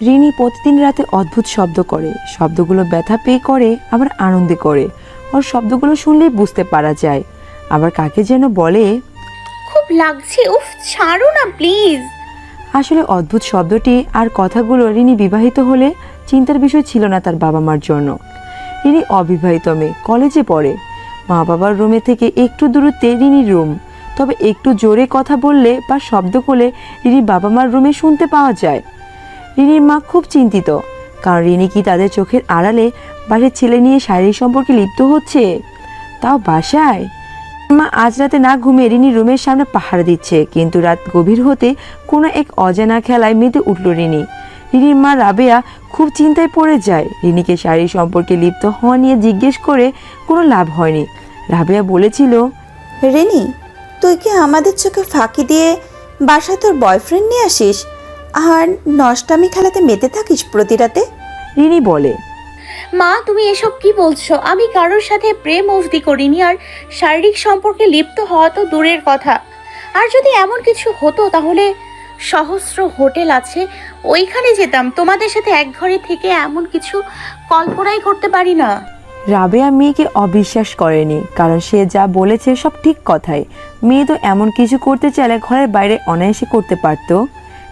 রিনি প্রতিদিন রাতে অদ্ভুত শব্দ করে, শব্দগুলো ব্যথা পেয়ে করে, আবার আনন্দে করে। ওর শব্দগুলো শুনলেই বুঝতে পারা যায়। আবার কাকে যেন বলে, খুব লাগছে, উফ ছাড়ো না প্লিজ। আসলে অদ্ভুত শব্দটি আর কথাগুলো রিনি বিবাহিত হলে চিন্তার বিষয় ছিল না তার বাবা মার জন্য। রিনি অবিবাহিত মেয়ে, কলেজে পড়ে। মা বাবার রুমে থেকে একটু দূরত্বে রিনির রুম, তবে একটু জোরে কথা বললে বা শব্দ করলে রিনির বাবা মার রুমে শুনতে পাওয়া যায়। রিনির মা খুব চিন্তিত, কারণ রিনি কি তাদের চোখের আড়ালে বাসার ছেলে নিয়ে শারীরিক সম্পর্কে লিপ্ত হচ্ছে, তাও বাসায়। মা আজ রাতে না ঘুমিয়ে রিনির রুমের সামনে পাহারা দিচ্ছে, কিন্তু রাত গভীর হতে কোনো এক অজানা খেলায় মেতে উঠল রিনি। রিনির মা রাবেয়া খুব চিন্তায় পড়ে যায়। রিনিকে শারীরিক সম্পর্কে লিপ্ত হওয়া নিয়ে জিজ্ঞেস করে কোনো লাভ হয়নি। রাবেয়া বলেছিল, রিনি, তুই কি আমাদের চোখে ফাঁকি দিয়ে বাসায় তোর বয়ফ্রেন্ড নিয়ে আসিস আর নষ্টামি খেলাতে মেতে থাকিস প্রতি রাতে? রিনি বলে, মা তুমি এসব কি বলছো? আমি কারোর সাথে প্রেম অবধি করিনি, আর শারীরিক সম্পর্কে লিপ্ত হওয়া তো দূরের কথা। আর যদি এমন কিছু হতো তাহলে সহস্র হোটেল আছে, ওইখানে যেতাম। তোমাদের সাথে এক ঘরে থেকে এমন কিছু কল্পনাই করতে পারি না। রাবেয়া মেয়েকে অবিশ্বাস করেনি, কারণ সে যা বলেছে সব ঠিক কথাই। মেয়ে তো এমন কিছু করতে চাইলে ঘরের বাইরে অনায়াসে করতে পারত।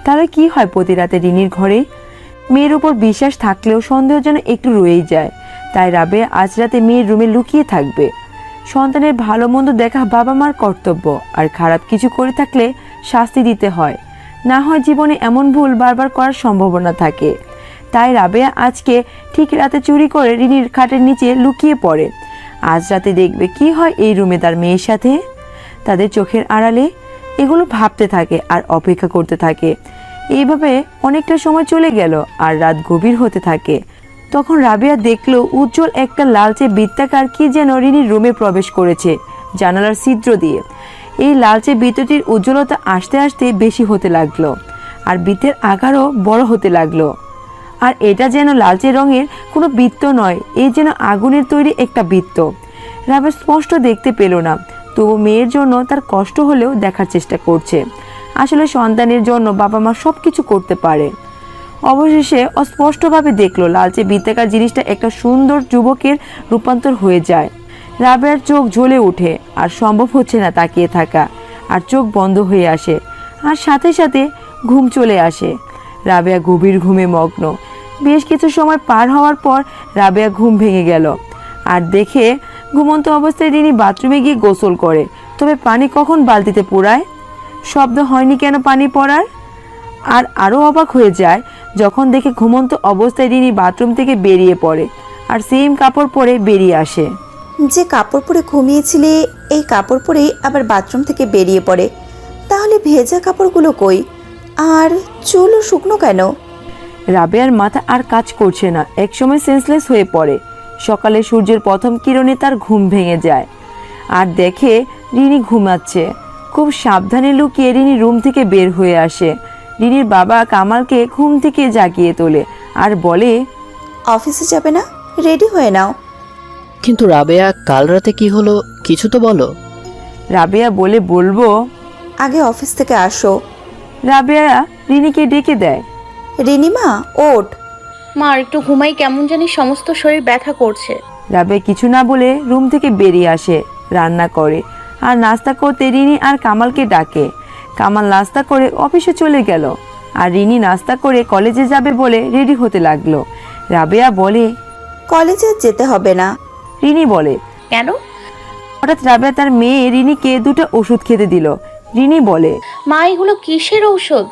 তাহলে কি হয় প্রতি রাতে রিনির ঘরে? মেয়ের উপর বিশ্বাস থাকলেও সন্দেহ যেন একটু রয়েই যায়। তাই রাবেয়া আজ রাতে মেয়ের রুমে লুকিয়ে থাকবে। সন্তানের ভালো মন্দ দেখা বাবা মার কর্তব্য, আর খারাপ কিছু করে থাকলে শাস্তি দিতে হয়, না হয় জীবনে এমন ভুল বারবার করার সম্ভাবনা থাকে। তাই রাবেয়া আজকে ঠিক রাতে চুরি করে রিনির খাটের নিচে লুকিয়ে পড়ে। আজ রাতে দেখবে কি হয় এই রুমে তার মেয়ের সাথে, তাদের চোখের আড়ালে। এগুলো ভাবতে থাকে আর অপেক্ষা করতে থাকে। এইভাবে অনেকটা সময় চলে গেল আর রাত গভীর হতে থাকে। তখন রাবেয়া দেখলো উজ্জ্বল একটা লালচে বৃত্তাকার কি যেন রিনির রুমে প্রবেশ করেছে জানালার ছিদ্র দিয়ে। এই লালচে বৃত্তটির উজ্জ্বলতা আস্তে আস্তে বেশি হতে লাগলো, আর বৃত্তের আকারও বড় হতে লাগলো। আর এটা যেন লালচে রঙের কোনো বৃত্ত নয়, এই যেন আগুনের তৈরি একটা বৃত্ত। রাবেয়া স্পষ্ট দেখতে পেল না, তবু মেয়ের জন্য তার কষ্ট হলেও দেখার চেষ্টা করছে। আসলে সন্তানের জন্য বাবা মা সব কিছু করতে পারে। অবশেষে অস্পষ্টভাবে দেখলো লালচে বৃত্তাকার জিনিসটা একটা সুন্দর যুবকের রূপান্তর হয়ে যায়। রাবেয়ার চোখ জ্বলে ওঠে, আর সম্ভব হচ্ছে না তাকিয়ে থাকা, আর চোখ বন্ধ হয়ে আসে, আর সাথে সাথে ঘুম চলে আসে। রাবেয়া গভীর ঘুমে মগ্ন। বেশ কিছু সময় পার হওয়ার পর রাবেয়া ঘুম ভেঙে গেল, আর দেখে ঘুমন্ত অবস্থায় রিনি বাথরুমে গিয়ে গোসল করে। তবে পানি কখন বালতিতে পোড়ায়, শব্দ হয়নি কেন পানি পড়ার। আর আরও অবাক হয়ে যায় যখন দেখে ঘুমন্ত অবস্থায় রিনি বাথরুম থেকে বেরিয়ে পড়ে, আর সেম কাপড় পরে বেরিয়ে আসে। যে কাপড় পরে ঘুমিয়েছিলে এই কাপড় পরেই আবার বাথরুম থেকে বেরিয়ে পড়ে, তাহলে ভেজা কাপড়গুলো কই? আর চুলও শুকনো কেন? রাবেয়ার মাথা আর কাজ করছে না, একসময় সেন্সলেস হয়ে পড়ে। সকালে সূর্যের প্রথম কিরণে তার ঘুম ভেঙে যায়, আর দেখে রিনি ঘুমাচ্ছে। খুব সাবধানে লুকিয়ে রিনি রুম থেকে বের হয়ে আসে। রিনির বাবা কামালকে ঘুম থেকে জাগিয়ে তোলে আর বলে, অফিসে যাবে না? রেডি হয়ে নাও। কিন্তু রাবেয়া, কাল রাতে কি হলো কিছু তো বলো। রাবেয়া বলবো। আগে অফিস থেকে আসো। রাবেয়া রিনিকে ডেকে দেয়। রিনিমা, ওঠ। মা আর একটু ঘুমাই, কেমন জানি সমস্ত শরীর ব্যথা করছে। রাবেয়া কিছু না বলে রুম থেকে বেরিয়ে আসে, রান্না করে, আর নাস্তা করতে রিনি আর কামালকে ডাকে। কামাল নাস্তা করে অফিসে চলে গেল, আর রিনি নাস্তা করে কলেজে যাবে বলে রেডি হতে লাগলো। রাবেয়া বলে, কলেজে যেতে হবে না। রিনি বলে, কেন? হঠাৎ রাবেয়া তার মেয়ে রিনিকে দুটো ওষুধ খেতে দিল। রিনি বলে, মা এগুলো কিসের ঔষধ?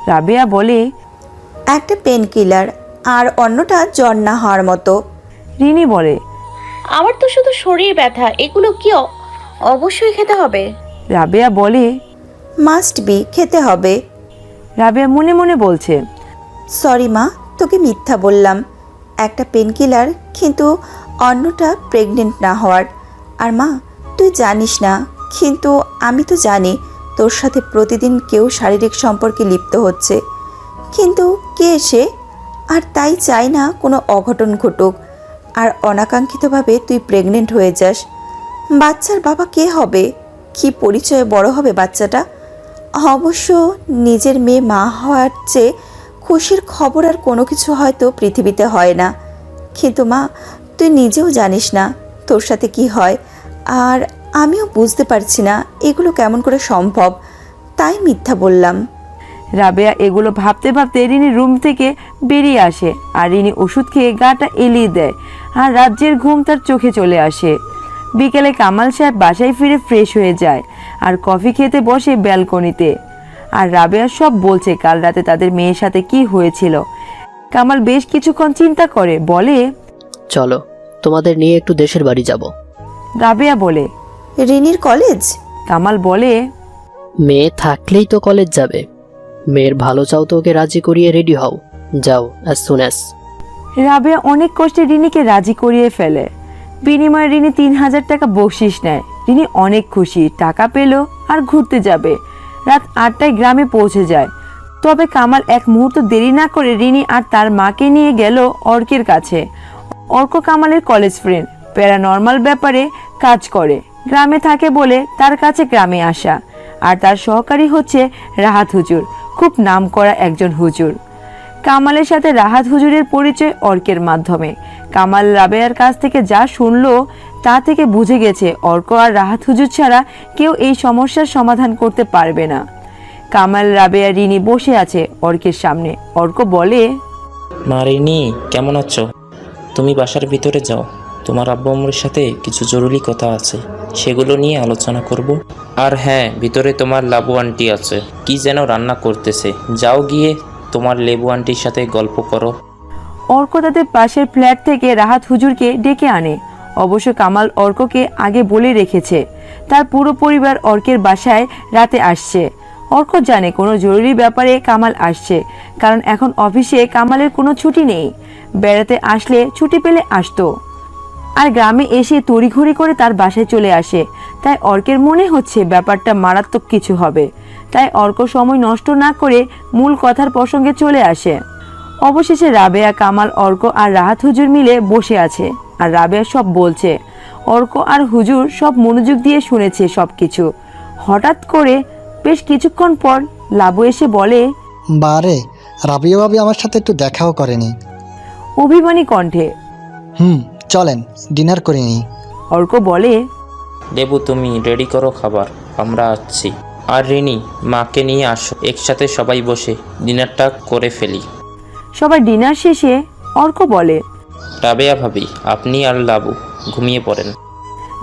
রাবেয়া বলে, একটা পেন কিলার, আর অন্যটা জ্বর না হওয়ার মতো। রিনি বলে, আমার তো শুধু শরীর ব্যথা, এগুলো কি অবশ্যই খেতে হবে? রাবেয়া বলে, মাস্ট বি, খেতে হবে। রাবেয়া মনে মনে বলছে, সরি মা, তোকে মিথ্যা বললাম। একটা পেন কিলার, কিন্তু অন্যটা প্রেগনেন্ট না হওয়ার। আর মা, তুই জানিস না, কিন্তু আমি তো জানি তোর সাথে প্রতিদিন কেউ শারীরিক সম্পর্কে লিপ্ত হচ্ছে। কিন্তু কে সে? আর তাই চাই না কোনো অঘটন ঘটুক, আর অনাকাঙ্ক্ষিতভাবে তুই প্রেগনেন্ট হয়ে যাস। বাচ্চার বাবা কে হবে? কি পরিচয়ে বড় হবে বাচ্চাটা? অবশ্য নিজের মেয়ে মা হওয়ার চেয়ে খুব খুশির খবর আর কোনো কিছু হয়তো পৃথিবীতে হয় না, কিন্তু মা তুই নিজেও জানিস না তোর সাথে কি হয়, আর আমিও বুঝতে পারছি না এগুলো কেমন করে সম্ভব, তাই মিথ্যা বললাম। রাবেয়া এগুলো ভাবতে ভাবতে রিনির রুম থেকে বেরিয়ে আসে, আর রিনি ওষুধ খেয়ে গাটা এলিয়ে দেয়, আর রাজ্যের ঘুম তার চোখে চলে আসে। বিকেলে কামাল সাহেব বাসায় ফিরে ফ্রেশ হয়ে যায় আর কফি খেতে বসে ব্যালকনিতে। আর রাবেয়া সব বলছে কাল রাতে তাদের মেয়ের সাথে কি হয়েছিল। কামাল বেশ কিছুক্ষণ চিন্তা করে বলে, চলো তোমাদের নিয়ে একটু দেশের বাড়ি যাব। রাবেয়া বলে, রিনির কলেজ? কামাল বলে, মেয়ে থাকলেই তো কলেজ যাবে। মেয়ের ভালো চাও তো ওকে রাজি করিয়ে রেডি হও, যাও অ্যাজ সুন অ্যাজ। রাবেয়া অনেক কষ্টে রিনিকে রাজি করিয়ে ফেলে। বিনিময়ে রিনি 3000 টাকা বকশিস নেয়। রিনি অনেক খুশি, টাকা পেল আর ঘুরতে যাবে। রাত 8টায় গ্রামে পৌঁছে যায়। তবে কামাল এক মুহূর্ত দেরি না করে রিনি আর তার মাকে নিয়ে গেল অর্কের কাছে। অর্ক কামালের কলেজ ফ্রেন্ড, প্যারানর্মাল ব্যাপারে কাজ করে, গ্রামে থাকে বলে তার কাছে গ্রামে আসা। আর তার সহকারী হচ্ছে রাহাত হুজুর, খুব নামকরা একজন হুজুর। কামালের সাথে রাহাত হুজুরের পরিচয় অর্কের মাধ্যমে। কামাল রাবেয়ার কাছ থেকে যা শুনলো তা থেকে বুঝে গেছে অর্ক আর রাহাত হুজুর ছাড়া কেউ এই সমস্যার সমাধান করতে পারবে না। কামাল, রাবেয়া, রিনি বসে আছে অর্কের সামনে। অর্ক বলে, মা রিনি, কেমন আছো? তুমি বাসার ভিতরে যাও, তোমার আব্বু আম্মুর সাথে কিছু জরুরি কথা আছে, সেগুলো নিয়ে আলোচনা করব। আর হ্যাঁ, ভিতরে তোমার লাবু আন্টি আছে, কি যেন রান্না করতেছে, যাও গিয়ে তোমার লেবু আন্টির সাথে গল্প করো। অর্ক তাদের পাশের ফ্ল্যাট থেকে রাহাত হুজুরকে ডেকে আনে। অবশ্য কামাল অর্ককে আগে বলে রেখেছে তার পুরো পরিবার অর্কের বাসায় রাতে আসছে। অর্ক জানে কোনো জরুরি ব্যাপারে কামাল আসছে, কারণ এখন অফিসে কামালের কোনো ছুটি নেই। বেড়াতে আসলে ছুটি পেলে আসতো, আর গ্রামে এসে তড়িঘড়ি করে তার বাসায় চলে আসে। তাই অর্কের মনে হচ্ছে ব্যাপারটা মারাত্মক কিছু হবে। তাই অর্ক সময় নষ্ট না করে মূল কথার প্রসঙ্গে চলে আসে। অবশেষে রাবেয়া, কামাল, অর্ক আর রাহাত হুজুর মিলে বসে আছে, আর রাবেয়া সব বলছে। অর্ক আর হুজুর সব মনোযোগ দিয়ে শুনেছে সবকিছু। হঠাৎ করে বেশ কিছুক্ষণ পর লাবু এসে বলে, বারে, রাবিয়া ভাবি আমার সাথে একটু দেখাও করেনি। অভিমানী কণ্ঠে। চলেন ডিনার করে নিই। অর্ক বলে, লেবু তুমি রেডি করো খাবার, আমরা আসছি। আর রিনি, মাকে নিয়ে আসো, একসাথে সবাই বসে ডিনারটা করে ফেলি। সবার ডিনার শেষে অর্ক বলে, রাবেয়া ভাবি, আপনি আর লাবু ঘুমিয়ে পড়েন।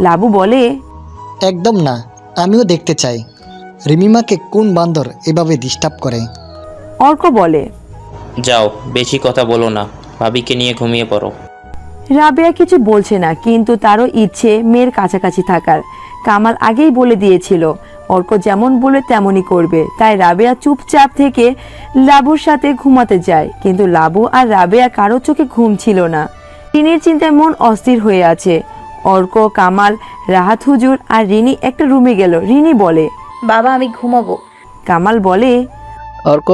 লাবু বলে, একদম না, আমিও দেখতে চাই রিমিমাকে কোন বান্দর এভাবে ডিস্টার্ব করে। অর্ক বলে, যাও, বেশি কথা বলো না, ভাবিকে নিয়ে ঘুমিয়ে পড়ো। রাবেয়া কিছু বলছে না, কিন্তু তারও ইচ্ছে মেয়ের কাছাকাছি থাকার। কামাল আগেই বলে দিয়েছিল অর্ক যেমন বলে তেমনই করবে। তাই রাবেয়া চুপচাপ থেকে লাবুর সাথে ঘুমাতে যায়। কিন্তু লাবু আর রাবেয়া কারো চোখে ঘুম ছিল না। রিনির চিন্তায় মন অস্থির হয়ে আছে। অর্ক, কামাল, রাহাত হুজুর আর রিনি একটা রুমে গেল। রিনি বলে, বাবা আমি ঘুমাবো। কামাল বলে, অর্ক,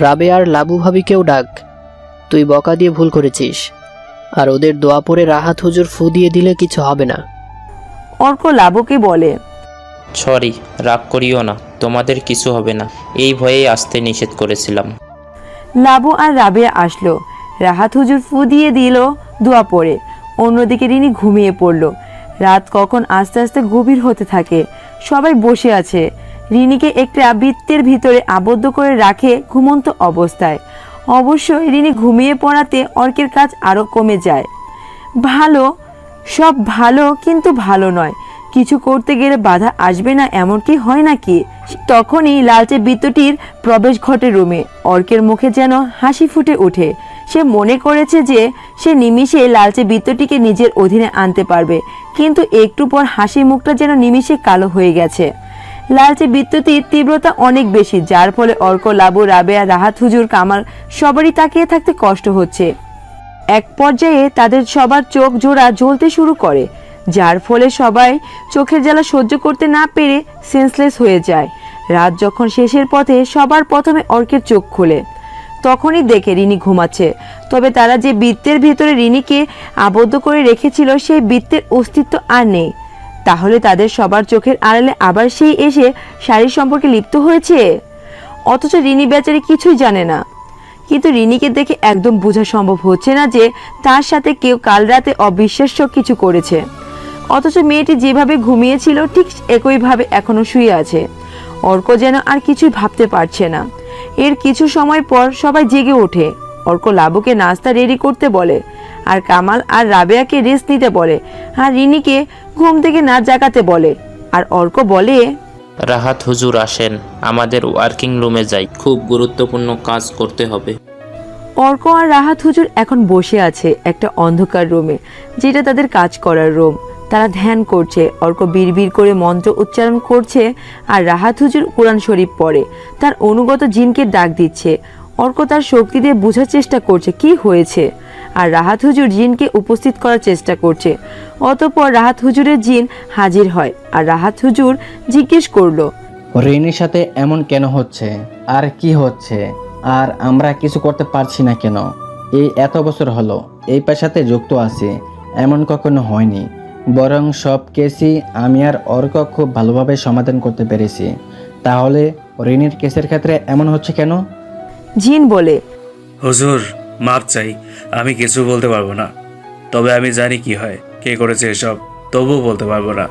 রাবে আর লাবু ভাবিকেও ডাক, তুই বকা দিয়ে ভুল করেছিস। আর ওদের দোয়া পড়ে রাহাত হুজুর ফু দিয়ে দিলে কিছু হবে না। অর্ক লাবুকে বলে, সরি, রাগ করিও না, তোমাদের কিছু হবে না, এই ভয়ে আসতে নিষেধ করেছিলাম। লাবু আর রাবেয়া আসলো। রাহাত হুজুর ফু দিয়ে দিল দোয়া পড়ে। অন্যদিকে রিনি ঘুমিয়ে পড়ল। রাত কখন আস্তে আস্তে গভীর হতে থাকে। সবাই বসে আছে। রিনিকে একটা বৃত্তের ভিতরে আবদ্ধ করে রাখে ঘুমন্ত অবস্থায়। অবশ্যই রিনি ঘুমিয়ে পড়াতে অর্কের কাজ আরও কমে যায়। ভালো, সব ভালো, কিন্তু ভালো নয়। কিছু করতে গেলে বাধা আসবে না, এমন কি হয় নাকি? তখনই লালচে বৃত্তটির প্রবেশ ঘটে রুমে। অর্কের মুখে যেন হাসি ফুটে ওঠে। সে মনে করেছে যে সে নিমিষে লালচে বৃত্তটিকে নিজের অধীনে আনতে পারবে, কিন্তু একটু পর হাসি মুখটা যেন নিমিষে কালো হয়ে গেছে। লালচে বৃত্তটির তীব্রতা অনেক বেশি, যার ফলে অর্ক, লাবু, রাবেয়া, রাহাত হুজুর, কামাল সবারই তাকিয়ে থাকতে কষ্ট হচ্ছে। এক পর্যায়ে তাদের সবার চোখ জোড়া জ্বলতে শুরু করে, যার ফলে সবাই চোখের জ্বালা সহ্য করতে না পেরে সেন্সলেস হয়ে যায়। রাত যখন শেষের পথে সবার প্রথমে অর্কের চোখ খোলে। তখনই দেখে রিনি ঘুমাচ্ছে। তবে তারা যে বৃত্তের ভিতরে রিনিকে আবদ্ধ করে রেখেছিল সেই বৃত্তের অস্তিত্ব আর নেই। তাহলে তাদের সবার চোখের আড়ালে আবার সেই এসে শারীর সম্পর্কে লিপ্ত হয়েছে। অথচ রিনি বেচারি কিছুই জানে না। কিন্তু রিনিকে দেখে একদম বোঝা সম্ভব হচ্ছে না যে তার সাথে কেউ কাল রাতে অবিশ্বাস্য কিছু করেছে। অথচ মেয়েটি যেভাবে ঘুমিয়েছিল ঠিক একইভাবে এখনো শুয়ে আছে। অর্ক যেন আর কিছুই ভাবতে পারছে না। এর কিছু সময় পর সবাই জেগে ওঠে। অর্ক লাবুকে নাস্তা রেডি করতে বলে, আর কামাল আর রাবেয়াকে রেস্ট নিতে বলে, আর রিনিকে ঘুম থেকে না জাগাতে বলে। আর অর্ক বলে, রাহাত হুজুর আসেন, আমাদের ওয়ার্কিং রুমে যাই, খুব গুরুত্বপূর্ণ কাজ করতে হবে। অর্ক আর রাহাত হুজুর এখন বসে আছে একটা অন্ধকার রুমে, যেটা তাদের কাজ করার রুম। তারা ধ্যান করছে। অর্ক বিড়বিড় করে মন্ত্র উচ্চারণ করছে, আর রাহাত হুজুর কোরআন শরীফ পড়ে তার অনুগত জিনকে ডাক দিচ্ছে। অর্ক তার শক্তি দিয়ে বোঝার চেষ্টা করছে কি হয়েছে, আর রাহাত হুজুর জিনকে উপস্থিত করার চেষ্টা করছে। অতঃপর রাহাত হুজুরের জিন হাজির হয়, আর রাহাত হুজুর জিজ্ঞেস করলো, রিনির সাথে এমন কেন হচ্ছে, আর কি হচ্ছে, আর আমরা কিছু করতে পারছি না কেন? এই এত বছর হলো এই পেশাতে যুক্ত আছি, এমন কখনো হয়নি। বরং সব কেসই আমি আর অর্ক খুব ভালোভাবে সমাধান করতে পেরেছি। তাহলে রিনির কেসের ক্ষেত্রে এমন হচ্ছে কেন? জিন বলে, হুজুর মাপ চাই, আমি কিছু বলতে পারবো না। তবে আমি জানি কি হয়, কে করেছে এসব, তবুও বলতে পারবো না।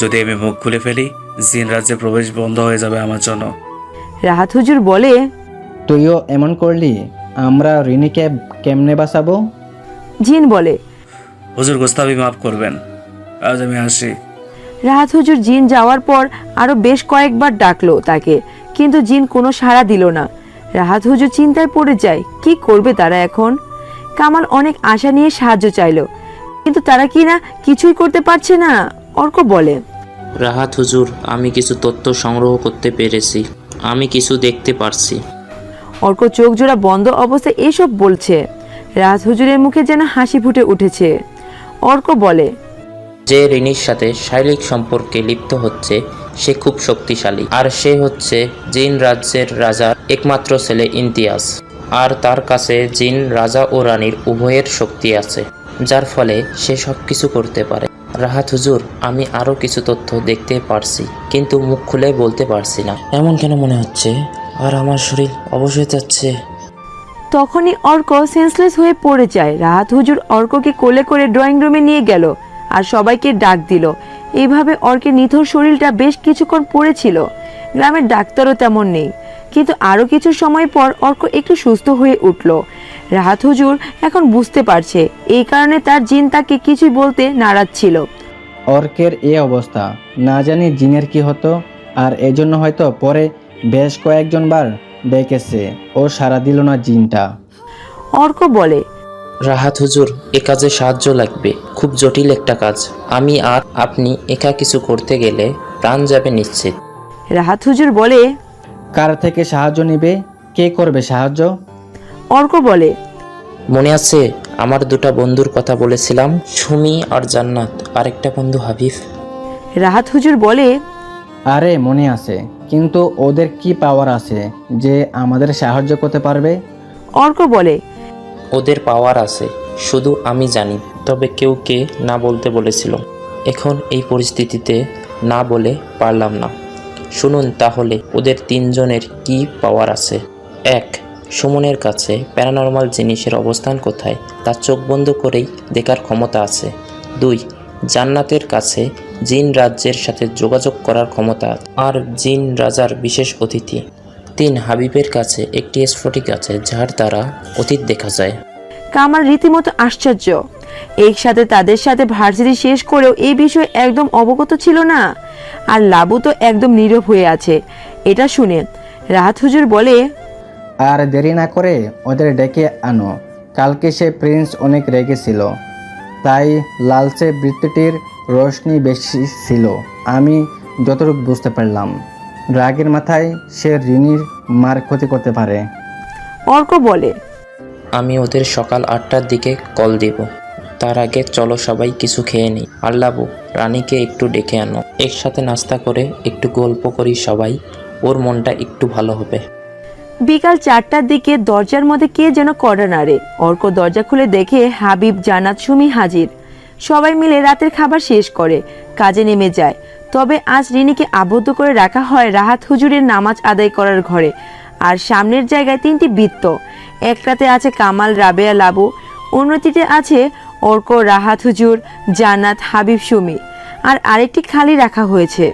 যদি আমি মুখ খুলে ফেলি, জিন রাজ্যে প্রবেশ বন্ধ হয়ে যাবে আমার জন্য। রাহাত হুজুর বলে, তুইও এমন করলি, আমরা রিনিকে কেমনে বাঁচাবো? জিন বলে, হুজুর গোস্তাবি মাফ করবেন, আজ আমি আসি। রাহাত হুজুর জিন যাওয়ার পর আরো বেশ কয়েকবার ডাকলো তাকে, কিন্তু জিন কোনো সাড়া দিল না। রাহাত হুজুর চিন্তায় পড়ে যায়, কি করবে তারা এখন? কামাল অনেক আশা নিয়ে সাহায্য চাইলো, কিন্তু তারা কি না কিছুই করতে পারছে না। অর্ক বলে, রাহাত হুজুর, আমি কিছু তথ্য সংগ্রহ করতে পেরেছি, আমি কিছু দেখতে পারছি। অর্ক চোখ জোড়া বন্ধ অবস্থায় এসব বলছে। রাহাত হুজুরের মুখে যেন হাসি ফুটে উঠেছে। অর্ক বলে, যে রিনির সাথে শারীরিক সম্পর্কে লিপ্ত হচ্ছে সে খুব শক্তিশালী, আর সে হচ্ছে জিন রাজ্যের রাজার একমাত্র ছেলে ইমতিয়াজ। আর তার কাছে জিন রাজা ও রানীর উভয়ের শক্তি আছে, যার ফলে সে সব কিছু করতে পারে। রাহাত হুজুর, আমি আরও কিছু তথ্য দেখতে পারছি, কিন্তু মুখ খুলে বলতে পারছি না। এমন কেন মনে হচ্ছে? আর আমার শরীর অবশ্যই যাচ্ছে। তখনই অর্ক সেন্সলেস হয়ে পড়ে যায়। রাহাত হুজুর অর্ককে কোলে করে ড্রয়িং রুমে নিয়ে গেল, আর সবাইকে ডাক দিল। এইভাবে অর্কের নিথর শরীরটা বেশ কিছুক্ষণ পড়েছিল। গ্রামের ডাক্তারও তেমন নেই, কিন্তু আরও কিছু সময় পর অর্ক একটু সুস্থ হয়ে উঠল। রাহাত হুজুর এখন বুঝতে পারছে এই কারণে তার জিন তাকে কিছুই বলতে নারাজ ছিল। অর্কের এই অবস্থা, না জানি জিনের কি হতো, আর এজন্য হয়তো পরে বেশ কয়েকজন বার ডেকেছে, ও সাড়া দিল না জিনটা। অর্ক বলে, রাহাত হুজুর, এ কাজে সাহায্য লাগবে, খুব জটিল একটা কাজ। আমি আর আপনি একা কিছু করতে গেলে প্রাণ যাবে নিশ্চিত। রাহাত হুজুর বলে, কার থেকে সাহায্য নেবে? কে করবে সাহায্য? অর্ক বলে, মনে আছে আমার দুটা বন্ধুর কথা বলেছিলাম, সুমি আর জান্নাত, আর একটা বন্ধু হাবিব। রাহাত হুজুর বলে, আরে মনে আছে, কিন্তু ওদের কি পাওয়ার আছে যে আমাদের সাহায্য করতে পারবে? অর্ক বলে, ওদের পাওয়ার আছে, শুধু আমি জানি। তবে কেউ কে না বলতে বলেছিল। এখন এই পরিস্থিতিতে না বলে পারলাম না। শুনুন তাহলে ওদের তিনজনের কি পাওয়ার আছে। 1. সুমনের কাছে প্যারানর্মাল জিনিসের অবস্থান কোথায় তা চোখ বন্ধ করেই দেখার ক্ষমতা আছে। 2. জান্নাতের কাছে জিন রাজ্যের সাথে যোগাযোগ করার ক্ষমতা আছে, আর জিন রাজার বিশেষ অতিথি। 3. হাবিবের কাছে একটি স্ফটিক আছে যার দ্বারা অতীত দেখা যায়। কামাল রীতিমতো আশ্চর্য। একসাথে তাদের সাথে ভার্সিটি শেষ করেও এই বিষয়ে একদম অবগত ছিল না। আর লাবু তো একদম নীরব হয়ে আছে। এটা শুনে রাহাত হুজুর বলে, আর দেরি না করে ওদের ডেকে আনো। কালকে সে প্রিন্স অনেক রেগেছিল, তাই লালচে বৃত্তিটির রোশনি বেশি ছিল। আমি যতটুকু বুঝতে পারলাম, রাগের মাথায় সে রিনির মার ক্ষতি করতে পারে। অর্ক বলে, আমি ওদের সকাল 8টার দিকে কল দিব। তার আগে চলো সবাই কিছু খেয়ে নিই। আর লাবু, রানীকে একটু ডেকে আনো, একসাথে নাস্তা করে একটু গল্প করি সবাই, ওর মনটা একটু ভালো হবে। বিকাল 4টার দিকে দরজার মধ্যে কে যেন কড়া নাড়ে। অর্ক দরজা খুলে দেখে হাবিব, জান্নাত, সুমি হাজির। সবাই মিলে রাতের খাবার শেষ করে কাজে নেমে যায়। তবে আজ রিনিকে আবদ্ধ করে রাখা হয় রাহাত হুজুরের নামাজ আদায় করার ঘরে। আর সামনের জায়গায় 3টি বৃত্ত। একটাতে আছে কামাল, রাবেয়া, লাবু, অন্যটিতে আছে অর্ক, রাহাত হুজুর, জান্নাত, হাবিব, সুমি, আর আরেকটি খালি রাখা হয়েছে।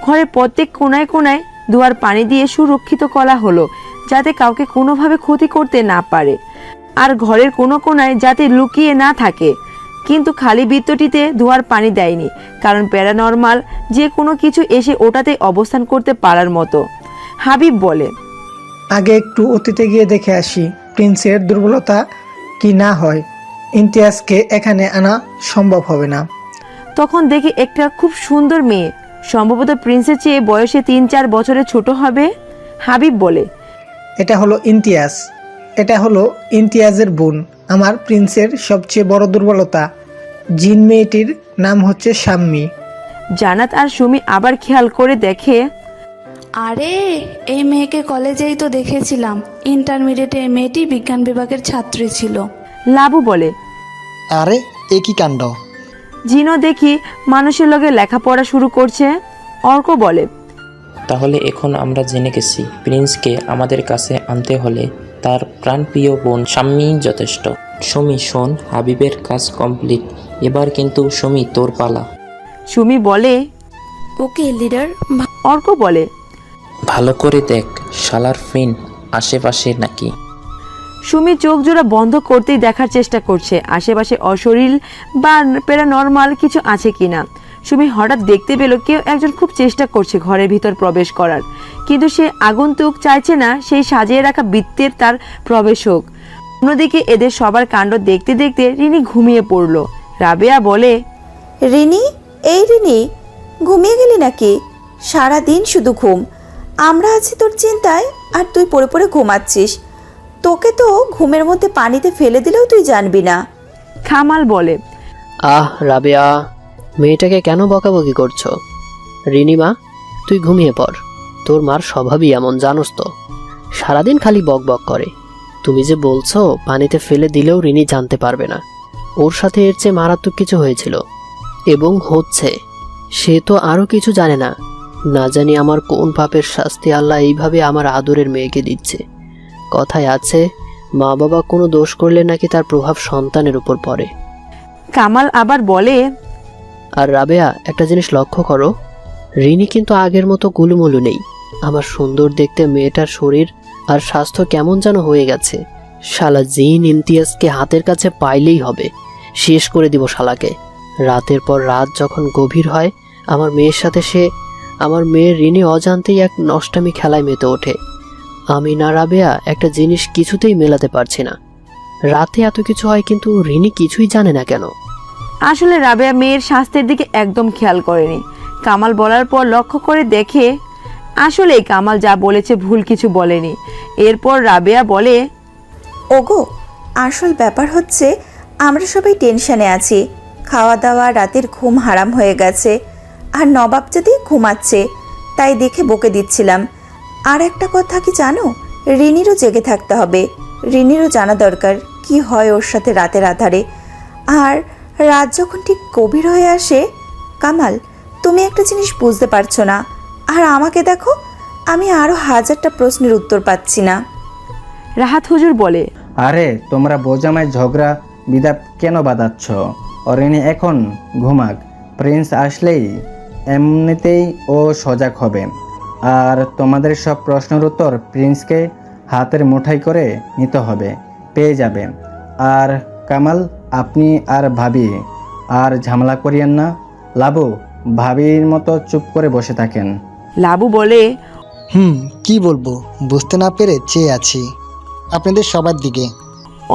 ঘরের প্রত্যেক কোনায় কোনায় দুয়ার পানি দিয়ে সুরক্ষিত করা হলো, যাতে কাউকে কোনোভাবে ক্ষতি করতে না পারে, আর ঘরের কোনো কোনায় যাতে লুকিয়ে না থাকে। কিন্তু খালি বৃত্তটিতে দুয়ার পানি দেয়নি, কারণ প্যারানর্মাল যে কোনো কিছু এসে ওটাতে অবস্থান করতে পারার মতো। হাবিব বলে, আগে একটু অতীতে গিয়ে দেখে আসি প্রিন্সের দুর্বলতা কি না হয়। ইমতিয়াজকে এখানে আনা সম্ভব হবে না। তখন দেখি একটা খুব সুন্দর মেয়ে, সম্ভবত প্রিন্সের চেয়ে বয়সে 3-4 বছরের ছোট হবে। হাবিব বলে, এটা হলো ইমতিয়াজ, এটা হলো ইমতিয়াজের বোন, আমার প্রিন্সের সবচেয়ে বড় দুর্বলতা। জিন মেয়েটির নাম হচ্ছে শাম্মী। জান্নাত আর সুমি আবার খেয়াল করে দেখে, আরে এই মেয়েকে কলেজেই তো দেখেছিলাম, ইন্টারমিডিয়েটে এই মেয়েটি বিজ্ঞান বিভাগের ছাত্রী ছিল। লাবু বলে, আরে এ কি কাণ্ড! জিনও দেখি মানুষের লগে লেখাপড়া শুরু করছে। অর্ক বলে, তাহলে এখন আমরা জেনে গেছি প্রিন্সকে আমাদের কাছে আনতে হলে তার প্রাণপ্রিয় বোন শাম্মী যথেষ্ট। সুমি শোন, হাবিবের কাজ কমপ্লিট, এবার কিন্তু সুমি তোর পালা। সুমি বলে, ওকে লিডার। অর্ক বলে, ভালো করে দেখ শালার ফ্রেন্ড আশেপাশে নাকি। সুমি চোখ জোড়া বন্ধ করতেই দেখার চেষ্টা করছে আশেপাশে অশরীর বা প্যারানর্মাল কিছু আছে কিনা। সুমি হঠাৎ দেখতে পেল কেউ একজন খুব চেষ্টা করছে ঘরের ভিতর প্রবেশ করার, কিন্তু সে আগন্তুক চাইছে না সেই সাজিয়ে রাখা বৃত্তের তার প্রবেশ হোক। অন্যদিকে এদের সবার কাণ্ড দেখতে দেখতে রিনি ঘুমিয়ে পড়ল। রাবেয়া বলে, রিনি, এই রিনি, ঘুমিয়ে গেলি নাকি? সারা দিন শুধু ঘুম। আমরা আছি তোর চিন্তায় আর তুই পড়ে পড়ে ঘুমাচ্ছিস। তোকে তো ঘুমের মধ্যে পানিতে ফেলে দিলেও তুই জানবি না। কামাল বলে, রাবেয়া, মেয়েটাকে কেন বকাবকি করছো? রিনিমা, তুই ঘুমিয়ে পড়, তোর মার স্বভাবই এমন জানোস তো, সারাদিন খালি বক বক করে। তুমি যে বলছো পানিতে ফেলে দিলেও রিনি জানতে পারবে না, ওর সাথে এর চেয়ে মারাত্মক কিছু হয়েছিল এবং হচ্ছে। সে তো আরও কিছু জানে না। না জানি আমার কোন পাপের শাস্তি আল্লাহ এইভাবে আমার আদরের মেয়েকে দিচ্ছে। কথায় আছে, মা বাবা কোনো দোষ করলে নাকি তার প্রভাব সন্তানের উপর পড়ে। কামাল আবার বলে, আর রাবেয়া, একটা জিনিস লক্ষ্য করো, রিনি কিন্তু আগের মতো গুলুমুলু নেই। আমার সুন্দর দেখতে মেয়েটার শরীর আর স্বাস্থ্য কেমন যেন হয়ে গেছে। শালা জিন ইমতিয়াজকে হাতের কাছে পাইলেই হবে, শেষ করে দিব শালাকে। রাতের পর রাত যখন গভীর হয়, আমার মেয়ের রিনি অজান্তেই এক নষ্টামি খেলায় মেতে ওঠে। আমি না রাবেয়া একটা জিনিস কিছুতেই মেলাতে পারছি না, রাতে এত কিছু হয় কিন্তু রিনি কিছুই জানে না কেন। আসলে রাবেয়া মেয়ের স্বাস্থ্যের দিকে একদম খেয়াল করেনি। কামাল বলার পর লক্ষ্য করে দেখে আসলেই কামাল যা বলেছে ভুল কিছু বলেনি। এরপর রাবেয়া বলে, ওগো, আসল ব্যাপার হচ্ছে আমরা সবাই টেনশনে আছি। খাওয়া দাওয়া, রাতের ঘুম হারাম হয়ে গেছে, আর নবাব যদি ঘুমাচ্ছে তাই দেখে বকে দিচ্ছিলাম। আর একটা কথা কি জানো, রিনিরও জেগে থাকতে হবে। রিনিরও জানা দরকার কি হয় ওর সাথে রাতের আধারে। আর রাত যখন ঠিক গভীর হয়ে আসে, কামাল, তুমি একটা জিনিস বুঝতে পারছো না, আর আমাকে দেখো, আমি আরও 1000টা প্রশ্নের উত্তর পাচ্ছি না। রাহাত হুজুর বলে, আরে তোমরা বোঝামায় ঝগড়া বিদাত কেন বাঁধাচ্ছ? অরিনি এখন ঘুমাক, প্রিন্স আসলেই এমনিতেই ও সজাগ হবে। আর তোমাদের সব প্রশ্নের উত্তর প্রিন্সকে হাতের মুঠাই করে নিতে হবে, পেয়ে যাবে। আর কামাল, আপনি আর ভাবি আর ঝামেলা করিয়েন না। লাবু, ভাবির মতো চুপ করে বসে থাকেন। লাবু বলে, কি বলবো, বুঝতে না পেরে চেয়ে আছি আপনাদের সবার দিকে।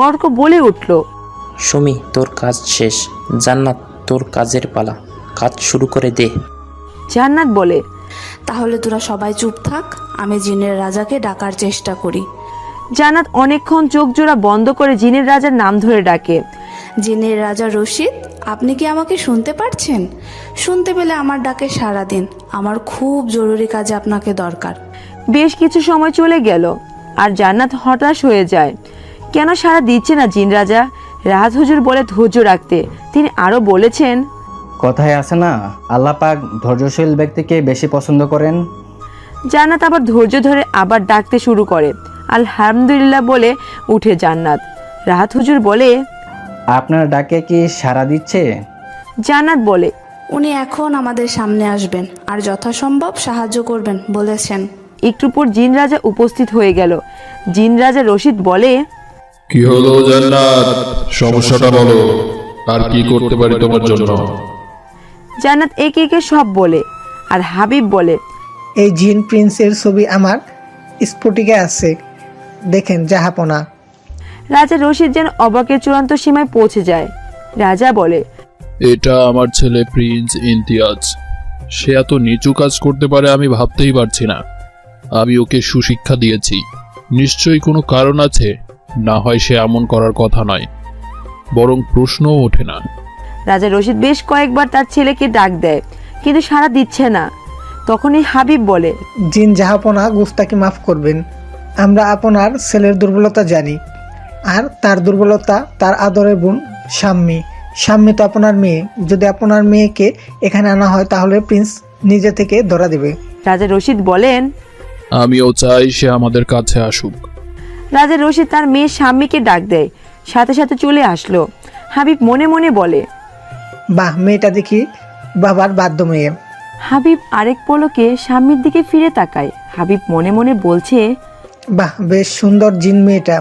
অর্ক বলে উঠল, সুমি, তোর কাজ শেষ। জান্নাত, তোর কাজের পালা, কাজ শুরু করে দে। জান্নাত বলে, তাহলে তোরা সবাই চুপ থাক, আমি জিনের রাজাকে ডাকার চেষ্টা করি। জান্নাত অনেকক্ষণ চোখ জোড়া বন্ধ করে জিনের রাজার নাম ধরে ডাকে। জিনের রাজা রশিদ, আপনি কি আমাকে শুনতে পারছেন? শুনতে পেলে আমার ডাকে সাড়া দিন, আমার খুব জরুরি কাজে আপনাকে দরকার। বেশ কিছু সময় চলে গেল আর জান্নাত হতাশ হয়ে যায়। কেন সাড়া দিচ্ছে না জিন রাজা? রাহাত হুজুর বলে ধৈর্য রাখতে। তিনি আরও বলেছেন, কথায় আছে না, আল্লাহ পাক ধৈর্যশীল ব্যক্তিকে বেশি পছন্দ করেন। জান্নাত আবার ধৈর্য ধরে আবার ডাকতে শুরু করে। আলহামদুলিল্লাহ বলে উঠে জান্নাত। রাহাত হুজুর বলে, আপনার ডাকে কি সাড়া দিচ্ছে? জান্নাত বলে, উনি এখন আমাদের সামনে আসবেন আর যথাসম্ভব সাহায্য করবেন বলেছেন। একটু পর জিন রাজা উপস্থিত হয়ে গেল। জিন রাজা রশিদ বলে, কি হলো জান্নাত, সমস্যাটা বলো, আর কি করতে পারি তোমার জন্য? জান্নাত একে একে সব বলে। আর হাবিব বলে, এই জিন প্রিন্সের ছবি আমার স্ফটিকে আছে, দেখেন জাহাপনা। রাজা রশিদ যেন অবাকের চূড়ান্ত সীমায় পৌঁছে যায়। রাজা বলে, এটা আমার ছেলে প্রিন্স ইমতিয়াজ। সে এত নিচু কাজ করতে পারে আমি ভাবতেই পারছি না। আমি ওকে সুশিক্ষা দিয়েছি, নিশ্চয়ই কোনো কারণ আছে, না হয় সে এমন করার কথা নয়, বরং প্রশ্নও ওঠে না। রাজা রশিদ বেশ কয়েকবার তার ছেলেকে ডাক দেয়, কিন্তু সাড়া দিচ্ছে না। তখনই হাবিব বলে, জিন জাহাপনা, গুস্তাকি মাফ করবেন, আমরা আপনার ছেলের দুর্বলতা জানি, আর তার দুর্বলতা তার আদরের বোন শাম্মী। শাম্মী তো আপনার মেয়ে, যদি আপনার মেয়েকে এখানে আনা হয় তাহলে প্রিন্স নিজে থেকে ধরা দেবে। রাজা রশিদ বলেন, আমিও চাই সে আমাদের কাছে আসুক। রাজা রশিদ তার মেয়ে শাম্মীকে ডাক দেয়, সাথে সাথে চলে আসলো। হাবিব মনে মনে বলে, বাহ, মেয়েটা দেখি বাবার বাধ্য মেয়ে। হাবিব আরেক পলকে শাম্মীর দিকে ফিরে তাকায়। হাবিব মনে মনে বলছে, বাহ, বেশ সুন্দর জিন মেয়েটা।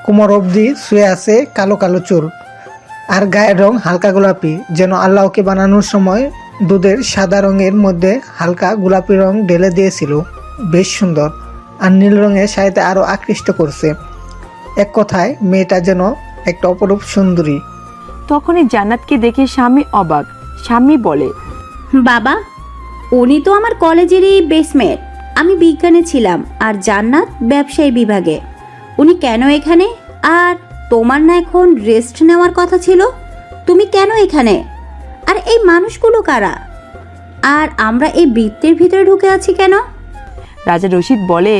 কোমর অবধি শুয়ে আছে, কালো কালো চুল, আর গায়ের রং হালকা গোলাপি, যেন আল্লাহকে বানানোর সময় দুধের সাদা রঙের মধ্যে হালকা গোলাপি রং ঢেলে দিয়েছিল। বেশ সুন্দর, আর নীল রঙের শাড়িতে আরও আকৃষ্ট করছে। এক কথায় মেয়েটা যেন একটা অপরূপ সুন্দরী। তখনই জান্নাতকে দেখে স্বামী অবাক। স্বামী বলে, বাবা, উনি তো আমার কলেজেরই বেসমেট। আমি বিজ্ঞানে ছিলাম আর জান্নাত ব্যবসায়ী বিভাগে। উনি কেন এখানে? আর তোমার না এখন রেস্ট নেওয়ার কথা ছিল, তুমি কেন এখানে? আর এই মানুষগুলো কারা? আর আমরা এই বৃত্তের ভিতরে ঢুকে আছি কেন? রাজা রশিদ বলে,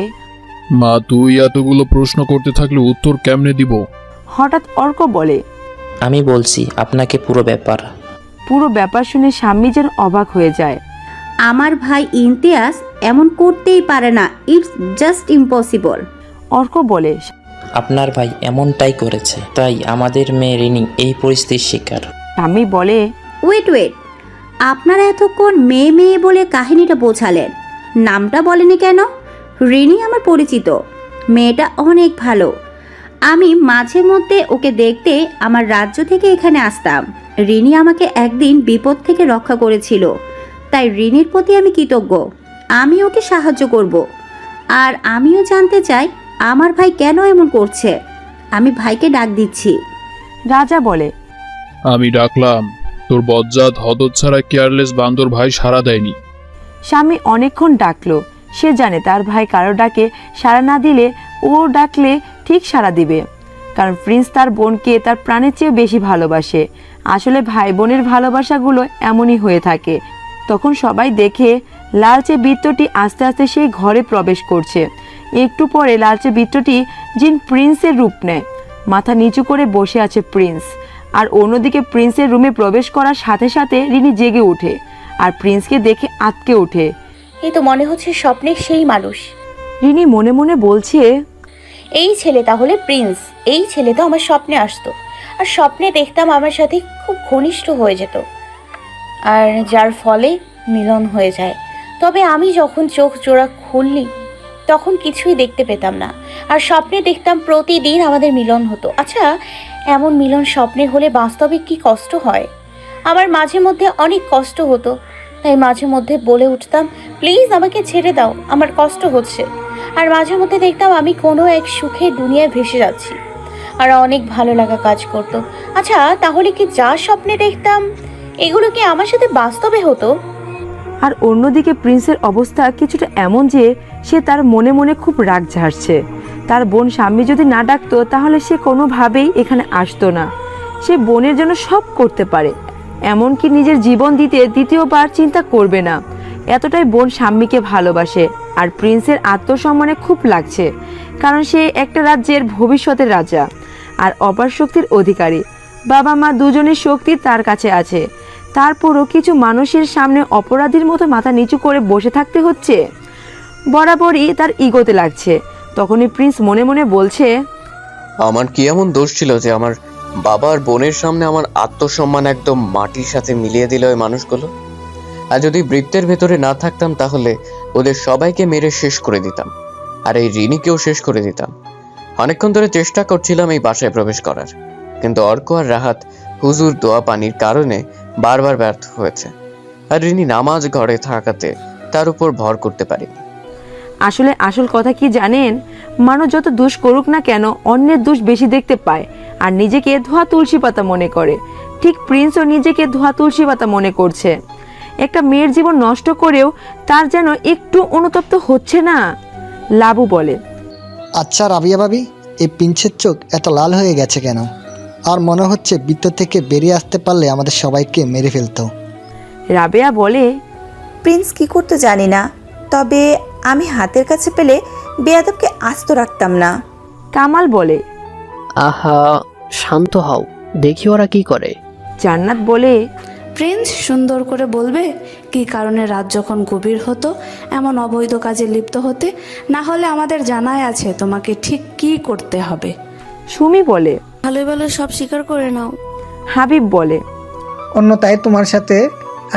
মা, তুই এতগুলো প্রশ্ন করতে থাকলে উত্তর কেমনে দিব? হঠাৎ অর্ক বলে, আমি বলছি আপনাকে পুরো ব্যাপার। পুরো ব্যাপার শুনে স্বামী যেন অবাক হয়ে যায়। আমার ভাই ইমতিয়াজ এমন করতেই পারে না, ইটস জাস্ট ইম্পসিবল। অর্ক বলে, আপনার ভাই এমনটাই করেছে, তাই আমাদের মেয়ে রিনি এই পরিস্থিতির শিকার। স্বামী বলে, ওয়েট, আপনারা এতক্ষণ মেয়ে মেয়ে বলে কাহিনীটা বোঝালেন, নামটা বলেনি কেন? রিনি আমার পরিচিত, মেয়েটা অনেক ভালো। আমি মাঝে মধ্যে ওকে দেখতে আমার রাজ্য থেকে এখানে আসতাম। রিনি আমাকে একদিন বিপদ থেকে রক্ষা করেছিল, তাই রিনির প্রতি আমি কৃতজ্ঞ। আমি ওকে সাহায্য করব। আর আমিও জানতে চাই আমার ভাই কেন এমন করছে। আমি ভাইকে ডাক দিচ্ছি। রাজা বলে, আমি ডাকলাম, তোর বজ্জাত হতচ্ছাড়া কেয়ারলেস বান্দর ভাই সাড়া দেয়নি। স্বামী অনেকক্ষণ ডাকলো। সে জানে তার ভাই কারো ডাকে সাড়া না দিলে ও ডাকলে ঠিক সাড়া দিবে, কারণ প্রিন্স তার বোনকে তার প্রাণের চেয়ে বেশি ভালোবাসে। আসলে ভাই বোনের ভালোবাসাগুলো এমনই হয়ে থাকে। তখন সবাই দেখে লালচে বৃত্তটি আস্তে আস্তে সেই ঘরে প্রবেশ করছে। একটু পরে লালচে বৃত্তটি জিন প্রিন্সের রূপ নেয়। মাথা নিচু করে বসে আছে প্রিন্স, আর অন্যদিকে প্রিন্সের রুমে প্রবেশ করার সাথে সাথে রিনি জেগে ওঠে আর প্রিন্সকে দেখে আঁতকে ওঠে। এই তো মনে হচ্ছে স্বপ্নের সেই মানুষ। রিনি মনে মনে বলছে, এই ছেলে তাহলে প্রিন্স। এই ছেলে তো আমার স্বপ্নে আসতো, আর স্বপ্নে দেখতাম আমার সাথে খুব ঘনিষ্ঠ হয়ে যেত, আর যার ফলে মিলন হয়ে যায়। তবে আমি যখন চোখ জোড়া খুললি তখন কিছুই দেখতে পেতাম না, আর স্বপ্নে দেখতাম প্রতিদিন আমাদের মিলন হতো। আচ্ছা, এমন মিলন স্বপ্নে হলে বাস্তবে কি কষ্ট হয়? আমার মাঝে মধ্যে অনেক কষ্ট হতো, তাই মাঝে মধ্যে বলে উঠতাম, প্লিজ আমাকে ছেড়ে দাও, আমার কষ্ট হচ্ছে। আর মাঝে মধ্যে দেখতাম আমি কোনো এক সুখের দুনিয়ায় ভেসে যাচ্ছি, আর অনেক ভালো লাগা কাজ করতো। আচ্ছা, তাহলে কি যা স্বপ্নে দেখতাম এগুলো কি আমার সাথে বাস্তবে হতো? আর অন্যদিকে প্রিন্সের অবস্থা কিছুটা এমন যে সে তার মনে মনে খুব রাগ ঝাড়ছে। তার বোন স্বামী যদি না ডাকতো তাহলে সে কোনোভাবেই এখানে আসতো না। সে বোনের জন্য সব করতে পারে, এমনকি নিজের জীবন দিতে দ্বিতীয়বার চিন্তা করবে না। এতটাই বোন স্বামীকে ভালোবাসে। আর প্রিন্সের আত্মসম্মানে খুব লাগছে, কারণ সে একটা রাজ্যের ভবিষ্যতের রাজা আর অপার শক্তির অধিকারী। বাবা মা দুজনের শক্তি তার কাছে আছে, তারপরও কিছু মানুষের সামনে অপরাধীর মতো মাথা নিচু করে বসে থাকতে হচ্ছে। বরাবরই তার ইগোতে লাগছে। তখনই প্রিন্স মনে মনে বলছে, আমার কি এমন দোষ ছিল যে আমার বাবার বোনের সামনে আমার আত্মসম্মান একদম মাটির সাথে মিলিয়ে দিল ওই মানুষগুলো? আর যদি বৃত্তের ভেতরে না থাকতাম তাহলে ওদের সবাইকে মেরে শেষ করে দিতাম, আর এই রিনিকেও শেষ করে দিতাম। অনেকক্ষণ ধরে চেষ্টা করছিলাম এই বাসায় প্রবেশ করার, কিন্তু অর্ক আর রাহাত হুজুর দোয়া পানির কারণে বারবার ব্যর্থ হয়েছে। আর রিনি নামাজ ঘরে থাকাতে তার উপর ভর করতে পারিনি। আসলে আসল কথা কি জানেন, মানুষ যত দোষ করুক না কেন অন্যের দোষ বেশি দেখতে পায় আর নিজেকে ধোয়া তুলসী পাতা মনে করে। ঠিক প্রিন্সও নিজেকে ধোয়া তুলসী পাতা মনে করছে। একটা মেয়ের জীবন নষ্ট করেও তার যেন একটু অনুতপ্ত হচ্ছে না। লাবু বলে, আচ্ছা রাবিয়া ভাবি, এই প্রিন্সের চোখ এত লাল হয়ে গেছে কেন? আর মনে হচ্ছে ভিতর থেকে বেরিয়ে আসতে পারলে আমাদের সবাইকে মেরে ফেলতো। রাবেয়া বলে, প্রিন্স কি করতো জানি না, তবে আমি হাতের কাছে পেলে বেয়াদবকে আস্ত রাখতাম না। কামাল বলে, আহা, শান্ত হও, দেখি ওরা কি করে। জান্নাত বলে, প্রিন্স সুন্দর করে বলবে কী কারণে রাত যখন গভীর হতো এমন অবৈধ কাজে লিপ্ত হতে, না হলে আমাদের জানাই আছে তোমাকে ঠিক কী করতে হবে। সুমি বলে, ভালো ভালো সব স্বীকার করে নাও। হাবিব বলে, অন্যথায় তোমার সাথে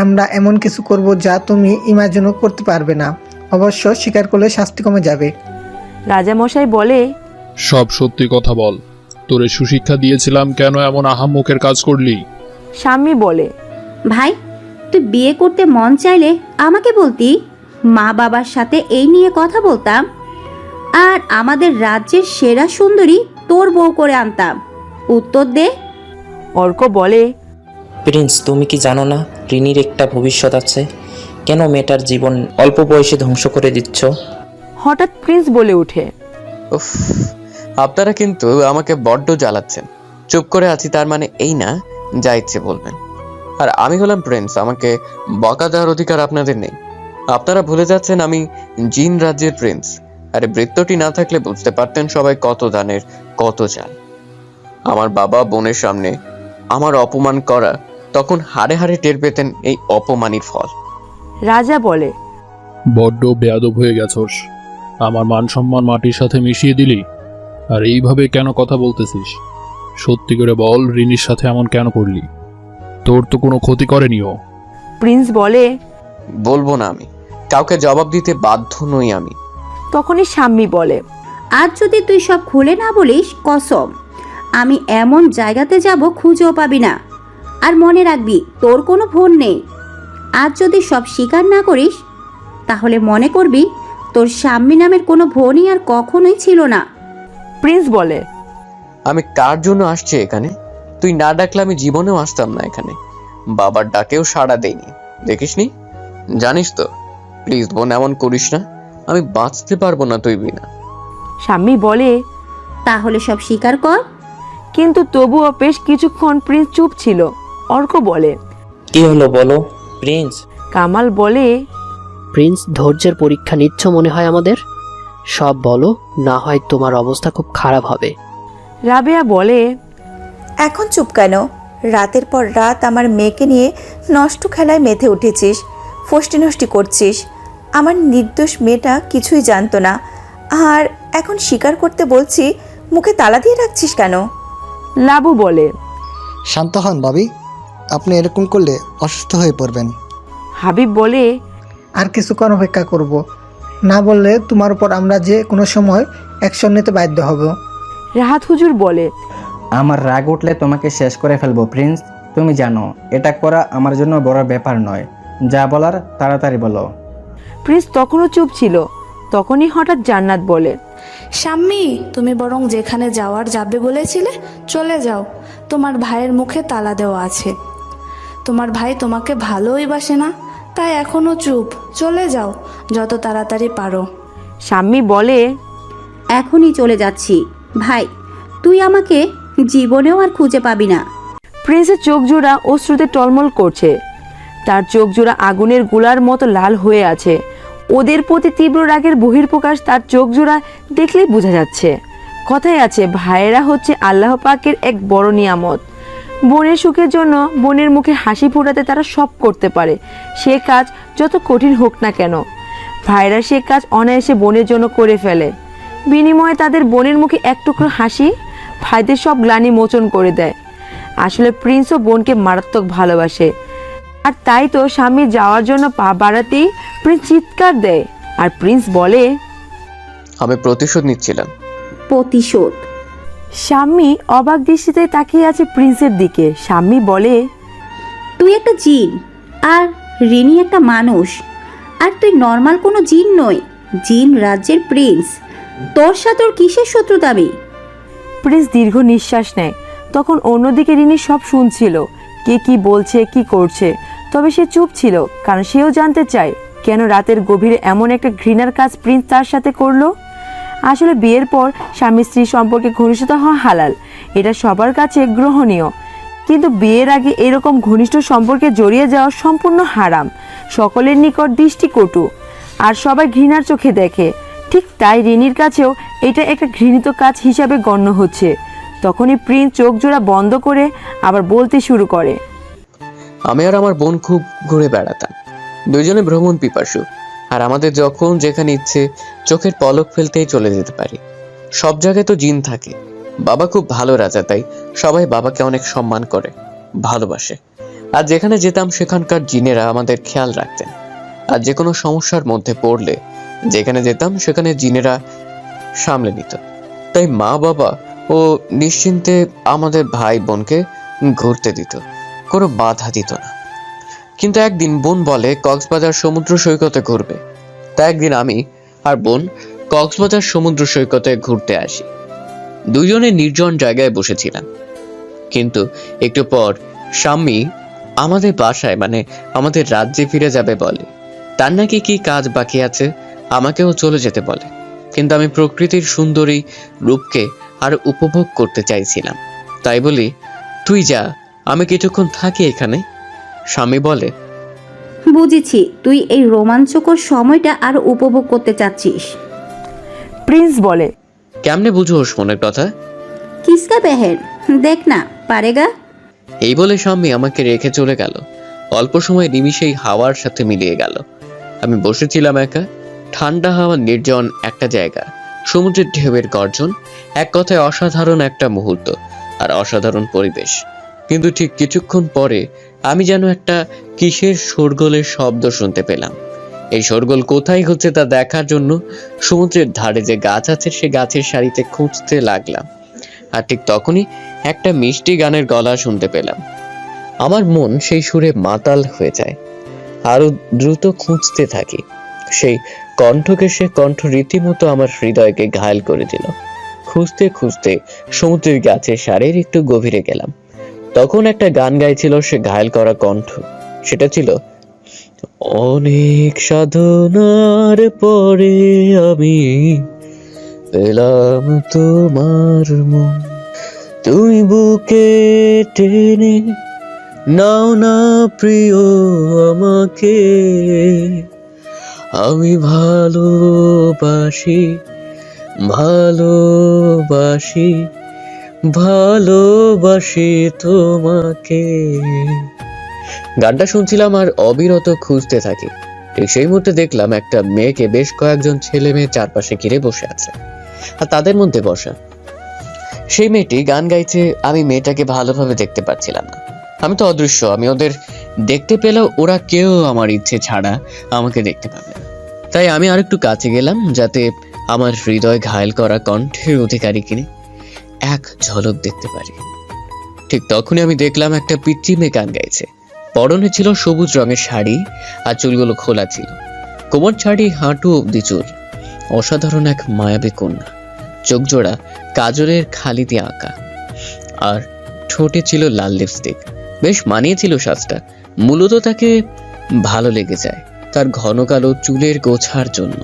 আমরা এমন কিছু করব যা তুমি ইমাজিনও করতে পারবে না। অবশ্য স্বীকার করলে শাস্তি কমে যাবে। রাজামশাই বলে, সব সত্যি কথা বল, তোরে সুশিক্ষা দিয়েছিলাম, কেন এমন আহাম্মকের কাজ করলি? শাম্মী বলে, ভাই, তুই বিয়ে করতে মন চাইলে আমাকে বলতি, মা বাবার সাথে এই নিয়ে কথা বলতাম, আর আমাদের রাজ্যের সেরা সুন্দরী তোর বউ করে আনতাম। উত্তর দে। অর্ক বলে, প্রিন্স, তুমি কি জানো না রিনির একটা ভবিষ্যৎ আছে? কেন মেয়েটার জীবন অল্প বয়সে ধ্বংস করে দিচ্ছ? হঠাৎ প্রিন্স বলে উঠে, উফ, আপনারা কিন্তু আমাকে বড্ড জ্বালাচ্ছেন। চুপ করে আছি তার মানে এই না যা ইচ্ছে বলবেন। আর আমি হলাম প্রিন্স, আমাকে বকা দেওয়ার অধিকার আপনাদের নেই। আপনারা ভুলে যাচ্ছেন আমি জিন রাজ্যের প্রিন্স। আরে বৃত্তটি না থাকলে বুঝতে পারতেন সবাই কত দানের কত চাল। আমার বাবা বোনের সামনে আমার অপমান করা, তখন হাড়ে হাড়ে টের পেতেন এই অপমানির ফল। রাজা বলে, বড্ড বেয়াদব হয়ে গেছস, আমার মান সম্মান মাটির সাথে মিশিয়ে দিলি। আর এইভাবে কেন কথা বলতেছিস? সত্যি করে বল, রিনির সাথে এমন কেন করলি? তোর তো কোনো ক্ষতি করেনি ও। প্রিন্স বলে, বলবো না, আমি কাউকে জবাব দিতে বাধ্য নই আমি। তখনই শাম্মী বলে, আর যদি তুই সব খুলে না বলিস, কসম আমি এমন জায়গাতে যাব খুঁজেও পাবি না। আর মনে রাখবি, তোর কোনো বোন নেই। আর যদি সব স্বীকার না করিস, তাহলে মনে করবি তোর স্বামী নামের কোনো বোনই আর কখনোই ছিল না। প্রিন্স বলে, আমি কার জন্য আসছি এখানে? তুই না ডাকলে আমি জীবনেও আসতাম না এখানে। বাবার ডাকেও সাড়া দেইনি, দেখিসনি? জানিস তো, প্লিজ বোন এমন করিস না, আমি বাঁচতে পারবো না তুই বিনা। শাম্মী বলে, তাহলে সব স্বীকার কর। কিন্তু তবুও বেশ কিছুক্ষণ প্রিন্স চুপ ছিল। অর্ক বলে, কি হলো বলো প্রিন্স? কামাল বলে, প্রিন্স, ধৈর্যের পরীক্ষা নিচ্ছ মনে হয় আমাদের। সব বলো, না হয় তোমার অবস্থা খুব খারাপ হবে। রাবেয়া বলে, এখন চুপ কেন? রাতের পর রাত আমার মেয়েকে নিয়ে নষ্ট খেলায় মেতে উঠেছিস, ফষ্টি নষ্টি করছিস। আমার নির্দোষ মেয়েটা কিছুই জানতো না, আর এখন স্বীকার করতে বলছি, মুখে তালা দিয়ে রাখছিস কেন? লাবু বলে, শান্ত হন ভাবি, আপনি এরকম করলে অসুস্থ হয়ে পড়বেন। হাবিব বলে, আর কিছুক্ষণ অপেক্ষা করব, না বললে তোমার উপর আমরা যে কোনো সময় অ্যাকশন নিতে বাধ্য হব। রাহাত হুজুর বলে, আমার রাগ উঠলে তোমাকে শেষ করে ফেলবো প্রিন্স। তুমি জানো এটা করা আমার জন্য বড় ব্যাপার নয়। যা বলার তাড়াতাড়ি বলো। প্রিন্স তখনও চুপ ছিল। তখনই হঠাৎ জান্নাত বলে, শাম্মী, তুমি বরং যেখানে যাওয়ার যাবে বলেছিলে চলে যাও। তোমার ভাইয়ের মুখে তালা দেওয়া আছে। তোমার ভাই তোমাকে ভালোই বাসে না, তাই এখনও চুপ। চলে যাও যত তাড়াতাড়ি পারো। শাম্মী বলে, এখনই চলে যাচ্ছি। ভাই, তুই আমাকে জীবনেও আর খুঁজে পাবি না। প্রিন্সের চোখ জোড়া অশ্রুতে টলমল করছে। তার চোখ জোড়া আগুনের গোলার মতো লাল হয়ে আছে। ওদের প্রতি তীব্র রাগের বহিঃপ্রকাশ তার চোখ জোড়া দেখলেই বোঝা যাচ্ছে। কথায় আছে, ভাইয়েরা হচ্ছে আল্লাহ পাকের এক বড় নিয়ামত। বোনের সুখের জন্য বোনের মুখে হাসি ফোটাতে তারা সব করতে পারে, সে কাজ যত কঠিন হোক না কেন। ভাইরা সে কাজ অনায়াসে বোনের জন্য করে ফেলে। বিনিময়ে তাদের বোনের মুখে এক টুকরো হাসি ভাইদের সব গ্লানি মোচন করে দেয়। আসলে প্রিন্সও বোনকে মারাত্মক ভালোবাসে, আর তাই তো স্বামী যাওয়ার জন্য পা বাড়াতেই প্রিন্স চিৎকার দেয়, আর প্রিন্স বলে, আমি প্রতিশোধ নিচ্ছিলাম। প্রতিশোধ? স্বামী অবাক দৃষ্টিতে তাকিয়ে আছে প্রিন্সের দিকে। স্বামী বলে, তুই একটা জিন আর রিনি একটা মানুষ, আর তুই নর্মাল কোনো জিন নই, জিন রাজ্যের প্রিন্স। তোর সাথে ওর কিসের শত্রুতা? আমি প্রিন্স দীর্ঘ নিঃশ্বাস নেয়। তখন অন্যদিকে রিনি সব শুনছিল, কে কি বলছে, কি করছে। তবে সে চুপ ছিল, কারণ সেও জানতে চায় কেন রাতের গভীরে এমন একটা ঘৃণার কাজ প্রিন্স তার সাথে করলো। আসলে বিয়ের পর স্বামী স্ত্রী সম্পর্কে ঘনিষ্ঠতা হওয়া হালাল, এটা সবার কাছে গ্রহণীয়, কিন্তু বিয়ের আগে এরকম ঘনিষ্ঠ সম্পর্কে জড়িয়ে যাওয়া সম্পূর্ণ হারাম, সকলের নিকট দৃষ্টিকটু, আর সবাই ঘৃণার চোখে দেখে। ঠিক তাই রিনির কাছেও এটা একটা ঘৃণিত কাজ হিসাবে গণ্য হচ্ছে। তখনই প্রিন্স চোখ জোড়া বন্ধ করে আবার বলতে শুরু করে, আমি আর আমার বোন খুব ঘুরে বেড়াতাম, দুইজনে ভ্রমণ পিপাসু, আর আমাদের যখন যেখানে ইচ্ছে চোখের পলক ফেলতেই চলে যেতে পারি। সব জায়গায় তো জিন থাকে। বাবা খুব ভালো রাজা, তাই সবাই বাবাকে অনেক সম্মান করে, ভালোবাসে। আর যেখানে যেতাম সেখানকার জিনেরা আমাদের খেয়াল রাখতেন, আর যে কোনো সমস্যার মধ্যে পড়লে যেখানে যেতাম সেখানে জিনেরা সামলে নিত। তাই মা বাবা ও নিশ্চিন্তে আমাদের ভাই বোনকে ঘুরতে দিত, কোনো বাধা দিত না। কিন্তু একদিন বোন বলে কক্সবাজার সমুদ্র সৈকতে ঘুরবে, তাই একদিন আমি আর বোন কক্সবাজার সমুদ্র সৈকতে ঘুরতে আসি। দুজনে নির্জন জায়গায় বসেছিলাম, কিন্তু একটু পর স্বামী আমাদের বাসায় মানে আমাদের রাজ্যে ফিরে যাবে বলে। তার নাকি কি কাজ বাকি আছে, আমাকেও চলে যেতে বলে। কিন্তু আমি প্রকৃতির সুন্দরী রূপকে আর উপভোগ করতে চাইছিলাম, তাই বলি তুই যা, আমি কিছুক্ষণ থাকি এখানে। স্বামী বলে, বুঝেছি, তুই এই রোমাঞ্চকর সময়টা আরো উপভোগ করতে চাচ্ছিস। প্রিন্স বলে, কেমনে বুঝোস মনের কথা? কিসকা বেহেন, দেখ না পারেগা। এই বলে স্বামী আমাকে রেখে চলে গেল। অল্প সময় নিমিষেই হাওয়ার সাথে মিলিয়ে গেল। আমি বসেছিলাম একা, ঠান্ডা হাওয়া, নির্জন একটা জায়গা, সমুদ্রের ঢেউয়ের গর্জন, এক কথায় অসাধারণ একটা মুহূর্ত আর অসাধারণ পরিবেশ। কিন্তু ঠিক কিছুক্ষণ পরে আমি যেন একটা কিসের শোরগোলের শব্দ শুনতে পেলাম। এই শোরগোল কোথায় হচ্ছে তা দেখার জন্য সমুদ্রের ধারে যে গাছ আছে সে গাছের সারিতে খুঁজতে লাগলাম, আর ঠিক তখনই একটা মিষ্টি গানের গলা শুনতে পেলাম। আমার মন সেই সুরে মাতাল হয়ে যায়, আরো দ্রুত খুঁজতে থাকি। সেই কণ্ঠকে, সে কণ্ঠ রীতিমতো আমার হৃদয়কে ঘায়েল করে দিল। খুঁজতে খুঁজতে সমুদ্রের গাছের সারির একটু গভীরে গেলাম। তখন একটা গান গাইছিল সে ঘায়েল করা কণ্ঠ। সেটা ছিল, অনেক সাধনার পরে আমি পেলাম তোমার মন, তুমি বুকে টেনে নাও না প্রিয় আমাকে, আমি ভালোবাসি ভালোবাসি ভালোবাসি তোমাকে। গানটা শুনছিলাম আর অবিরত খুঁজতে থাকি। ঠিক সেই মুহূর্তে দেখলাম একটা মেয়েকে বেশ কয়েকজন ছেলে মেয়ে চারপাশে ঘিরে বসে আছে, আর তাদের মধ্যে বসা সেই মেয়েটি গান গাইছে। আমি মেয়েটাকে ভালোভাবে দেখতে পাচ্ছিলাম না, আমি তো অদৃশ্য। আমি ওদের দেখতে পেলেও ওরা কেউ আমার ইচ্ছে ছাড়া আমাকে দেখতে পাবে না। তাই আমি আরেকটু কাছে গেলাম, যাতে আমার হৃদয় ঘায়েল করা কণ্ঠের অধিকারী কিনে এক ঝলক দেখতে পারি। ঠিক তখনই আমি দেখলাম একটা পিচ্চি মেয়ে গান গাইছে। পরনে ছিল সবুজ রঙের শাড়ি, আর চুলগুলো খোলা ছিল, কোমর ছাড়ি হাঁটু অব্দি চুল। অসাধারণ এক মায়াবী কন্যা, চোখ জোড়া কাজলের খালি দিয়ে আঁকা, আর ঠোঁটে ছিল লাল লিপস্টিক। বেশ মানিয়েছিল সাজটা। মূলত তাকে ভালো লেগে যায় তার ঘন কালো চুলের গোছার জন্য,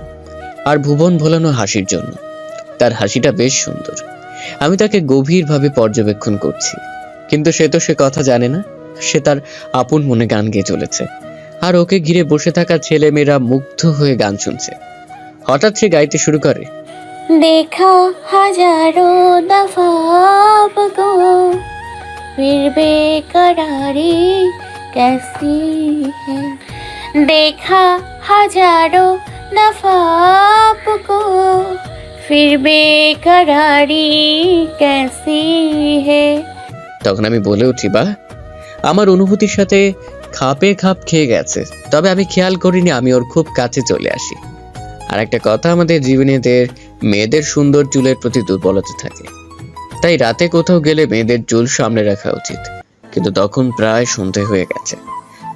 আর ভুবন ভোলানো হাসির জন্য। তার হাসিটা বেশ সুন্দর। আমি তাকে গভীরভাবে পর্যবেক্ষণ করছি, কিন্তু সে তো সে কথা জানে না। সে তার আপন মনে গান গেয়ে চলেছে, আর ওকে ঘিরে বসে থাকা ছেলে মেয়েরা মুগ্ধ হয়ে গান শুনছে। হঠাৎ সে গাইতে শুরু করে, देखा हजारों दफा को फिर बेकरारी कैसी है, देखा हजारों नफाप को फिर बेकरारी कैसी है। তখন আমি বলে উঠি, বা আমার অনুভূতির সাথে খাপে খাপ খেয়ে গেছে, তবে আমি খেয়াল করিনি আমি ওর খুব কাছে চলে আসি। আর একটা কথা, আমাদের জীবনীদের মেয়েদের সুন্দর চুলের প্রতি দুর্বলতা থাকে, তাই রাতে কোথাও গেলে মেয়েদের চুল সামনে রাখা উচিত। কিন্তু তখন প্রায় সন্ধে হয়ে গেছে।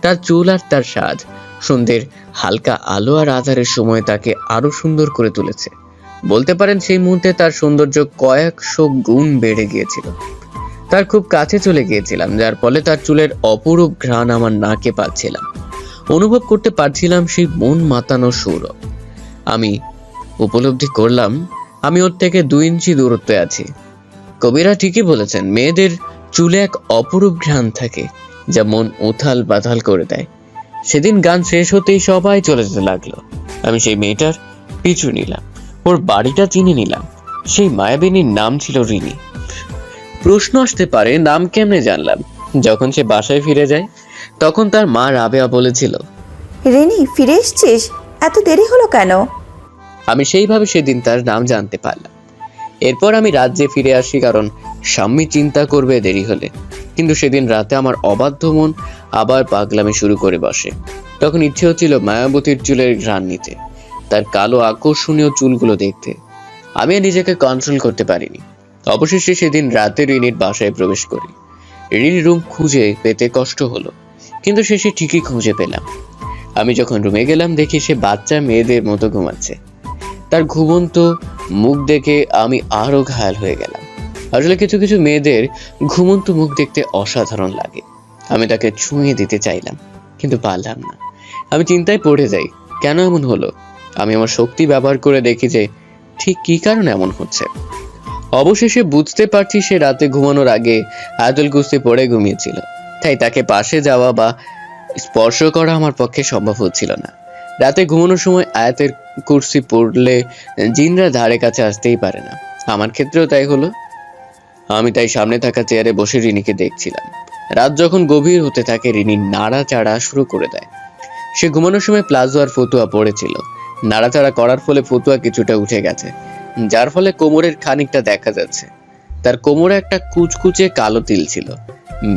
তার চুল আর তার সাজ সন্ধ্যের হালকা আলো আর আধারের সময় তাকে আরো সুন্দর করে তুলেছে। বলতে পারেন সেই মুহূর্তে তার সৌন্দর্য কয়েকশো গুণ বেড়ে গিয়েছিল। তার খুব কাছে চলে গিয়েছিলাম, যার ফলে তার চুলের অপরূপ ঘ্রাণ আমার নাকে পাচ্ছিলাম। অনুভব করতে পারছিলাম সেই মন মাতানো সৌরভ। আমি উপলব্ধি করলাম আমি ওর থেকে 2 ইঞ্চি দূরত্বে আছি। কবিরা ঠিকই বলেছেন, মেয়েদের চুলে এক অপরূপ ঘ্রাণ থাকে যা মন উথাল পাথাল করে দেয়। সেদিন গান শেষ হতেই সবাই চলে যেতে লাগলো। আমি সেই মেয়েটার পিছু নিলাম, ওর বাড়িটা চিনে নিলাম। সেই মায়াবিনীর নাম ছিল রিনি। প্রশ্ন আসতে পারে নাম কেমনে জানলাম? যখন সে বাসায় ফিরে যায় তখন তার মা রাবেয়া বলেছিল, রেনি ফিরে এসছিস, এত দেরি হলো কেন? আমি সেইভাবে সেদিন তার নাম জানতে পারলাম। এরপর আমি রাজ্যে ফিরে আসি, কারণ স্বামী চিন্তা করবে দেরি হলে। কিন্তু সেদিন রাতে আমার অবাধ্য মন আবার পাগলামি শুরু করে বসে। তখন ইচ্ছে হচ্ছিল মায়াবতীর চুলের ঘ্রাণ নিতে, তার কালো আকর্ষণীয় চুলগুলো দেখতে। আমি আর নিজেকে কন্ট্রোল করতে পারিনি। অবশেষে সেদিন রাতে রিনির বাসায় প্রবেশ করি। রিনির রুম খুঁজে পেতে কষ্ট হলো, কিন্তু শেষে ঠিকই খুঁজে পেলাম। আমি যখন রুমে গেলাম দেখি সে বাচ্চা মেয়েদের মতো ঘুমাচ্ছে। তার ঘুমন্ত মুখ দেখে আমি আরো ঘায়াল হয়ে গেলাম। আসলে কিছু কিছু মেয়েদের ঘুমন্ত মুখ দেখতে অসাধারণ লাগে। আমি তাকে ছুঁয়ে দিতে চাইলাম, কিন্তু পারলাম না। আমি চিন্তায় পড়ে যাই, কেন এমন হলো? আমি আমার শক্তি ব্যবহার করে দেখি যে ঠিক কি কারণে এমন হচ্ছে। অবশেষে বুঝতে পারছি সে রাতে ঘুমানোর আগে আয়াতুল কুরসি পড়ে ঘুমিয়েছিল, তাই তাকে পাশে যাওয়া বা স্পর্শ করা আমার পক্ষে সম্ভব হচ্ছিল না। রাতে ঘুমানোর সময় আয়াতের কুরসি পড়লে জিনরা ধারে কাছে আসতেই পারে না। আমার ক্ষেত্রেও তাই হলো। আমি তাই সামনে থাকা চেয়ারে বসে রিনিকে দেখছিলাম। রাত যখন গভীর হতে থাকে রিনি নাড়াচাড়া শুরু করে দেয়। সে ঘুমানোর সময় প্লাজো আর ফতুয়া পড়েছিল। নাড়াচাড়া করার ফলে ফতুয়া কিছুটা উঠে গেছে, যার ফলে কোমরের খানিকটা দেখা যাচ্ছে। তার কোমরে একটা কুচকুচে কালো তিল ছিল,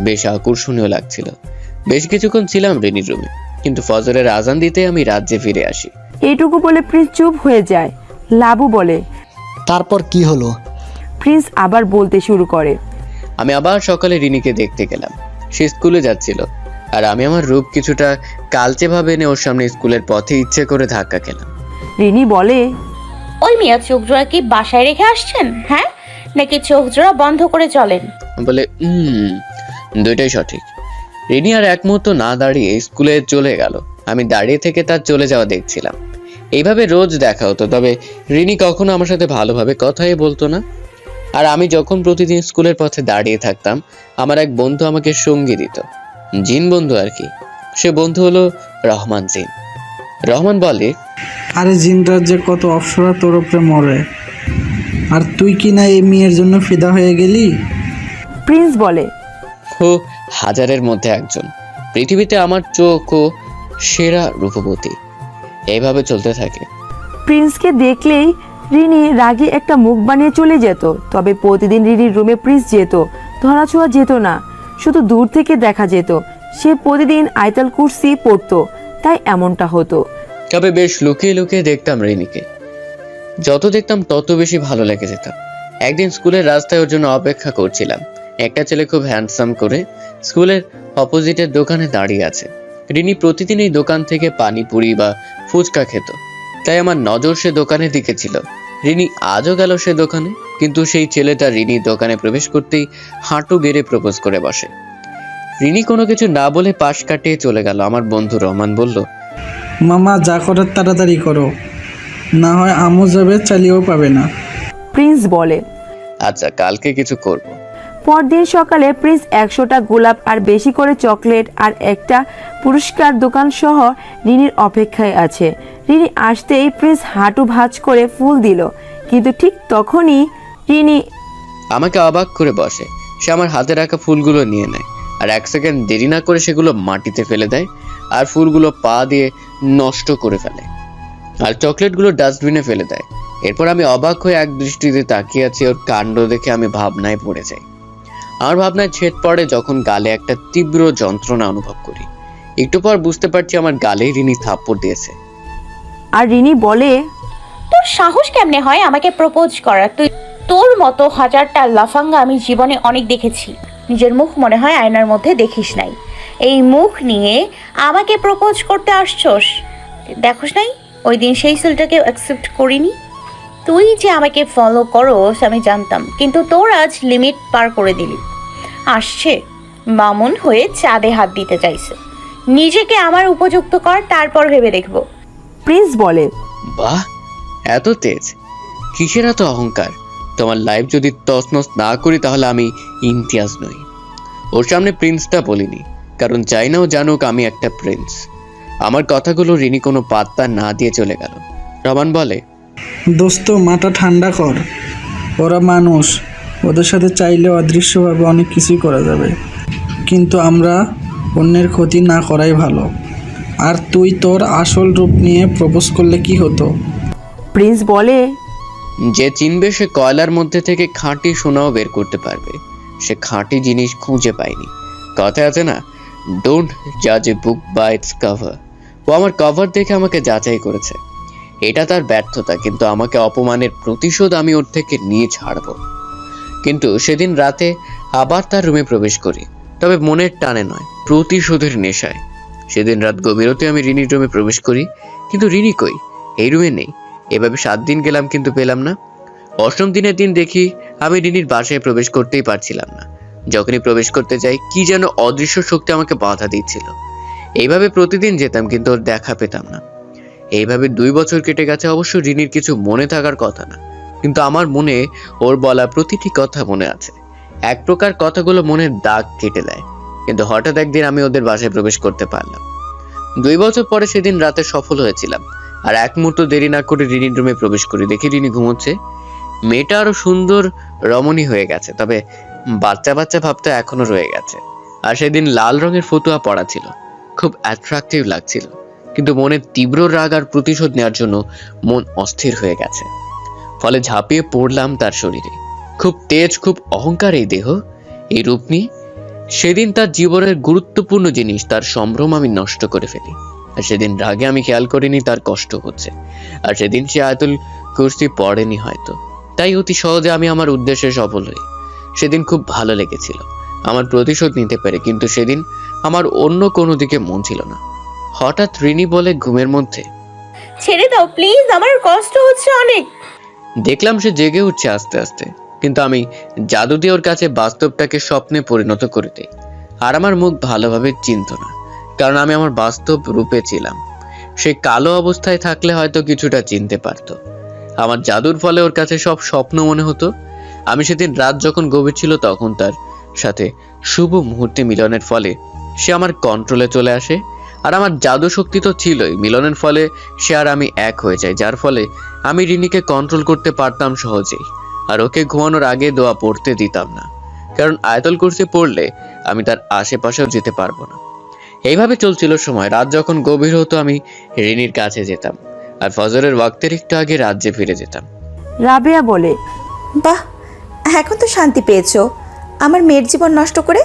বেশ আকর্ষণীয় লাগছিল। বেশ কিছুক্ষণ ছিলাম রিনির রুমে, কিন্তু ফজরের আজান দিতে আমি রাজ্যে ফিরে আসি। এইটুকু বলে প্রিন্স চুপ হয়ে যায়। লাবু বলে, তারপর কি হলো? প্রিন্স আবার বলতে শুরু করে। আমি আবার সকালে রিনিকে দেখতে গেলাম। সে স্কুলে যাচ্ছিল, আর আমি আমার রূপ কিছুটা কালচে ভাবে এনে ওর সামনে স্কুলের পথে ইচ্ছে করে ধাক্কা খেলাম। রিনি বলে, ওই মিয়া চোখ জোড়া কি বাসায় রেখে আসছেন, হ্যাঁ, নাকি চোখ জোড়া বন্ধ করে চলেন? বলে দুইটাই সঠিক। রিনি আর এক মুহূর্ত না দাঁড়িয়ে স্কুলে চলে গেল। আমি দাঁড়িয়ে থেকে তার চলে যাওয়া দেখছিলাম। এইভাবে রোজ দেখা হতো, তবে রিনি কখনো আমার সাথে ভালোভাবে কথাই বলতো না। আর আমি যখন প্রতিদিন স্কুলের পথে দাঁড়িয়ে থাকতাম, আমার এক বন্ধু আমাকে সঙ্গী দিত, জিন বন্ধু আর কি। সে বন্ধু হলো রহমান জিন। রহমান বলে, আরে জিন রাজ্যে কত অপ্সরা তোর উপরে মরে, আর তুই কি না এই মেয়ের জন্য ফিদা হয়ে গেলি? প্রিন্স বলে, ও হাজারের মধ্যে একজন। পৃথিবীতে আমার চোখও সেরা রূপবতী। এইভাবে চলতে থাকে। প্রিন্সকে দেখলেই রিনি রাগে একটা মুখ বানিয়ে চলে যেত। তবে প্রতিদিন রিনির রুমে প্রিন্স যেত, ধরাছোঁয়া যেত না, শুধু দূর থেকে দেখা যেত। সে প্রতিদিন আয়াতুল কুরসি পড়তো, তাই এমনটা হতো। তবে বেশ লুকিয়ে লুকিয়ে দেখতাম রিনিকে। যত দেখতাম তত বেশি ভালো লেগে যেত। একদিন স্কুলের রাস্তায় ওর জন্য অপেক্ষা করছিলাম। একটা ছেলে খুব হ্যান্ডসাম করে স্কুলের অপোজিটের দোকানে দাঁড়িয়ে আছে। রিনি প্রতিদিন এই দোকান থেকে পানিপুরি বা ফুচকা খেত, তাই আমার নজর সে দোকানের দিকে ছিল। রিনি আজও গেল সে দোকানে, কিন্তু সেই ছেলেটা রিনির দোকানে প্রবেশ করতেই হাঁটু গেড়ে প্রপোজ করে বসে। রিনি কোনো কিছু না বলে পাশ কাটিয়ে চলে গেল। আমার বন্ধু রহমান বলল, মামা যা করার তাড়াতাড়ি করো, না হয় আমও যাবে, চালিয়েও পাবে না। প্রিন্স বলে, আচ্ছা কালকে কিছু করব। পরদিন সকালে প্রিন্স 100টা গোলাপ আর বেশি করে চকলেট আর একটা পুরস্কার দোকান সহ রিনির অপেক্ষায় আছে। রিনি আসতেই প্রিন্স হাঁটু ভাঁজ করে ফুল দিল, কিন্তু ঠিক তখনই রিনি আমাকে অবাক করে বসে। সে আমার হাতে রাখা ফুলগুলো নিয়ে নেয়, আর 1 সেকেন্ড দেরি না করে সেগুলো মাটিতে ফেলে দেয়, আর ফুলগুলো পা দিয়ে নষ্ট করে ফেলে। আর চকলেটগুলো ডাস্টবিনে ফেলে দেয়। এরপর আমি অবাক হয়ে এক দৃষ্টিতে তাকিয়ে আছি, ওর কাণ্ড দেখে আমি ভাবনায় পড়ে যাই। আমার ভাবনায় ছেদ পড়ে যখন গালে একটা তীব্র যন্ত্রণা অনুভব করি। একটু পর বুঝতে পারছি আমার গালে রিনি থাপ্পড় দিয়েছে। আর রিনি বলে, তোর সাহস কেমনে হয় আমাকে প্রপোজ করার? তোর মতো হাজারটা লাফাঙ্গা আমি জীবনে অনেক দেখেছি, নিজের মুখ মনে হয় আয়নার মধ্যে দেখিস নাই। এই মুখ নিয়ে আমাকে প্রপোজ করতে আসছস? দেখোস নাই ওই দিন সেই ছেলেটাকে অ্যাকসেপ্ট করিনি? তুই যে আমাকে ফলো করস আমি জানতাম, কিন্তু তোর আজ লিমিট পার করে দিলি। আসছে বামুন হয়ে চাঁদে হাত দিতে চাইছে। নিজেকে আমার উপযুক্ত কর, তারপর ভেবে দেখবো। প্রিন্স বলে, বাহ, এত তেজ! কিসের এত অহংকার? তোমার লাইফ যদি তছনছ না করি তাহলে আমি ইমতিয়াজ নই। ওর সামনে প্রিন্সটা বলিনি, কারণ চাই না ও জানুক আমি একটা প্রিন্স। আমার কথাগুলো রিনি কোনো পাত্তা না দিয়ে চলে গেল। রমান বলে, দোস্ত মাথা ঠান্ডা কর, ওরা মানুষ, ওদের সাথে চাইলে অদৃশ্যভাবে অনেক কিছুই করা যাবে, কিন্তু আমরা অন্যের ক্ষতি না করাই ভালো। আর তুই তোর আসল রূপ নিয়ে প্রপোজ করলে কি হতো? প্রিন্স বলে, যে চিনবে সে কয়লার মধ্যে থেকে খাঁটি সোনাও বের করতে পারবে। সে খাঁটি জিনিস খুঁজে পায়নি। কথা আছে না, ডোন্ট জাজ এ বুক বাই ইটস কভার। ও আমার কভার দেখে আমাকে যাচাই করেছে। এটা তার ব্যর্থতা, কিন্তু আমাকে অপমানের প্রতিশোধ আমি ওর থেকে নিয়ে ছাড়ব। কিন্তু সেদিন রাতে আবার তার রুমে প্রবেশ করি, তবে মনের টানে নয়, প্রতিশোধের নেশায়। সেদিন রাত গভীরতে আমি রিনির রুমে প্রবেশ করি, কিন্তু রিনি কই? এই রুমে নেই। এভাবে 7 দিন গেলাম, কিন্তু পেলাম না। 8ম দিনের দিন দেখি আমি রিনির বাসায় প্রবেশ করতেই পারছিলাম না। যখনই প্রবেশ করতে যাই কি যেন অদৃশ্য শক্তি আমাকে বাধা দিচ্ছিল। এইভাবে প্রতিদিন যেতাম, কিন্তু ওর দেখা পেতাম না। এইভাবে 2 বছর কেটে গেছে। অবশ্য রিনির কিছু মনে থাকার কথা না, কিন্তু আমার মনে ওর বলা প্রতিটি কথা মনে আছে। এক প্রকার কথাগুলো মনের দাগ কেটে দেয়। কিন্তু হঠাৎ একদিন আমি ওদের বাসায় প্রবেশ করতে পারলাম। 2 বছর পরে সেদিন রাতে সফল হয়েছিলাম। আর এক মুহূর্ত দেরি না করে রিনির রুমে প্রবেশ করি, দেখি রিনি ঘুমোচ্ছে। মেয়েটা আরো সুন্দর রমণী হয়ে গেছে, তবে বাচ্চা বাচ্চা ভাবটা এখনো রয়ে গেছে। আর সেদিন লাল রঙের ফতুয়া পরা ছিল, খুব অ্যাট্রাকটিভ লাগছিল। কিন্তু মনের তীব্র রাগ আর প্রতিশোধ নেওয়ার জন্য মন অস্থির হয়ে গেছে। ফলে ঝাঁপিয়ে পড়লাম তার শরীরে। খুব তেজ, খুব অহংকার এই দেহ, এই রূপ নিয়ে। সেদিন তার জীবনের গুরুত্বপূর্ণ জিনিস, তার সম্ভ্রম আমি নষ্ট করে ফেলি। আর সেদিন রাগে আমি খেয়াল করিনি তার কষ্ট হচ্ছে। আর সেদিন সে আয়াতুল কুরসি পড়েনি হয়তো, তাই অতি সহজে আমি আমার উদ্দেশ্যে সফল হই। সেদিন খুব ভালো লেগেছিল আমার প্রতিশোধ নিতে পেরে, কিন্তু সেদিন আমার অন্য কোনো দিকে মন ছিল না। হঠাৎ রিনি বলে ঘুমের মধ্যে, ছেড়ে দাও প্লিজ, আমার কষ্ট হচ্ছে অনেক। দেখলাম সে জেগে উঠছে আস্তে আস্তে, কিন্তু আমি জাদু দিয়ে ওর কাছে বাস্তবটাকে স্বপ্নে পরিণত করে দিই। আর আমার মুখ ভালোভাবে চিনত না, কারণ আমি আমার বাস্তব রূপে ছিলাম। সে কালো অবস্থায় থাকলে হয়তো কিছুটা চিনতে পারতো। আমার জাদুর ফলে ওর কাছে সব স্বপ্ন মনে হতো। আমি সেদিন রাত যখন গভীর ছিল তখন তার সাথে শুভ মুহূর্তে মিলনের ফলে সে আমার কন্ট্রোলে চলে আসে। আর আমার জাদু শক্তি তো ছিলই, মিলনের ফলে সে আর আমি এক হয়ে যাই, যার ফলে আমি রিনিকে কন্ট্রোল করতে পারতাম সহজেই। আর ওকে ঘুমানোর আগে দোয়া পড়তে দিতাম না, কারণ আয়াতুল কুরসি পড়লে আমি তার আশেপাশেও যেতে পারবো না। এইভাবে চলছিল সময়। রাত যখন গভীর হতো আমি রিনির কাছে যেতাম, আর ফজরের ওয়াক্তের একটু আগে রাজ্যে ফিরে যেতাম। রাবেয়া বলে, বাহ, এখন তো শান্তি পেয়েছো আমার মেয়ের জীবন নষ্ট করে।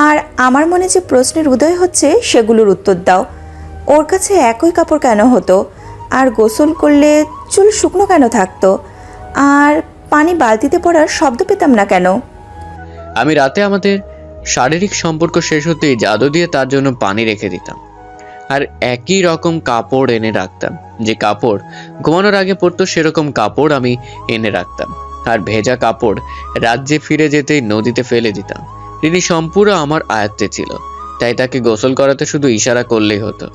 আর আমার মনে যে প্রশ্নের উদয় হচ্ছে সেগুলোর উত্তর দাও। ওর কাছে একই কাপড় কেন হতো? আর গোসল করলে চুল শুকনো কেন থাকতো? আর পানি বালতিতে পড়ার শব্দ পেতাম না কেন? আমি রাতে আমাদের শারীরিক সম্পর্ক শেষ হতেই জাদু দিয়ে তার জন্য পানি রেখে দিতাম। আর একই রকম কাপড় এনে রাখতাম, যে কাপড় ঘুমানোর আগে পরতো সেরকম কাপড় আমি এনে রাখতাম। আর ভেজা কাপড় রাজ্যে ফিরে যেতেই নদীতে ফেলে দিতাম। তিনি সম্পূর্ণ আমার আয়ত্তে ছিল, তাই তাকে গোসল করাতে শুধু ইশারা করলেই হতো।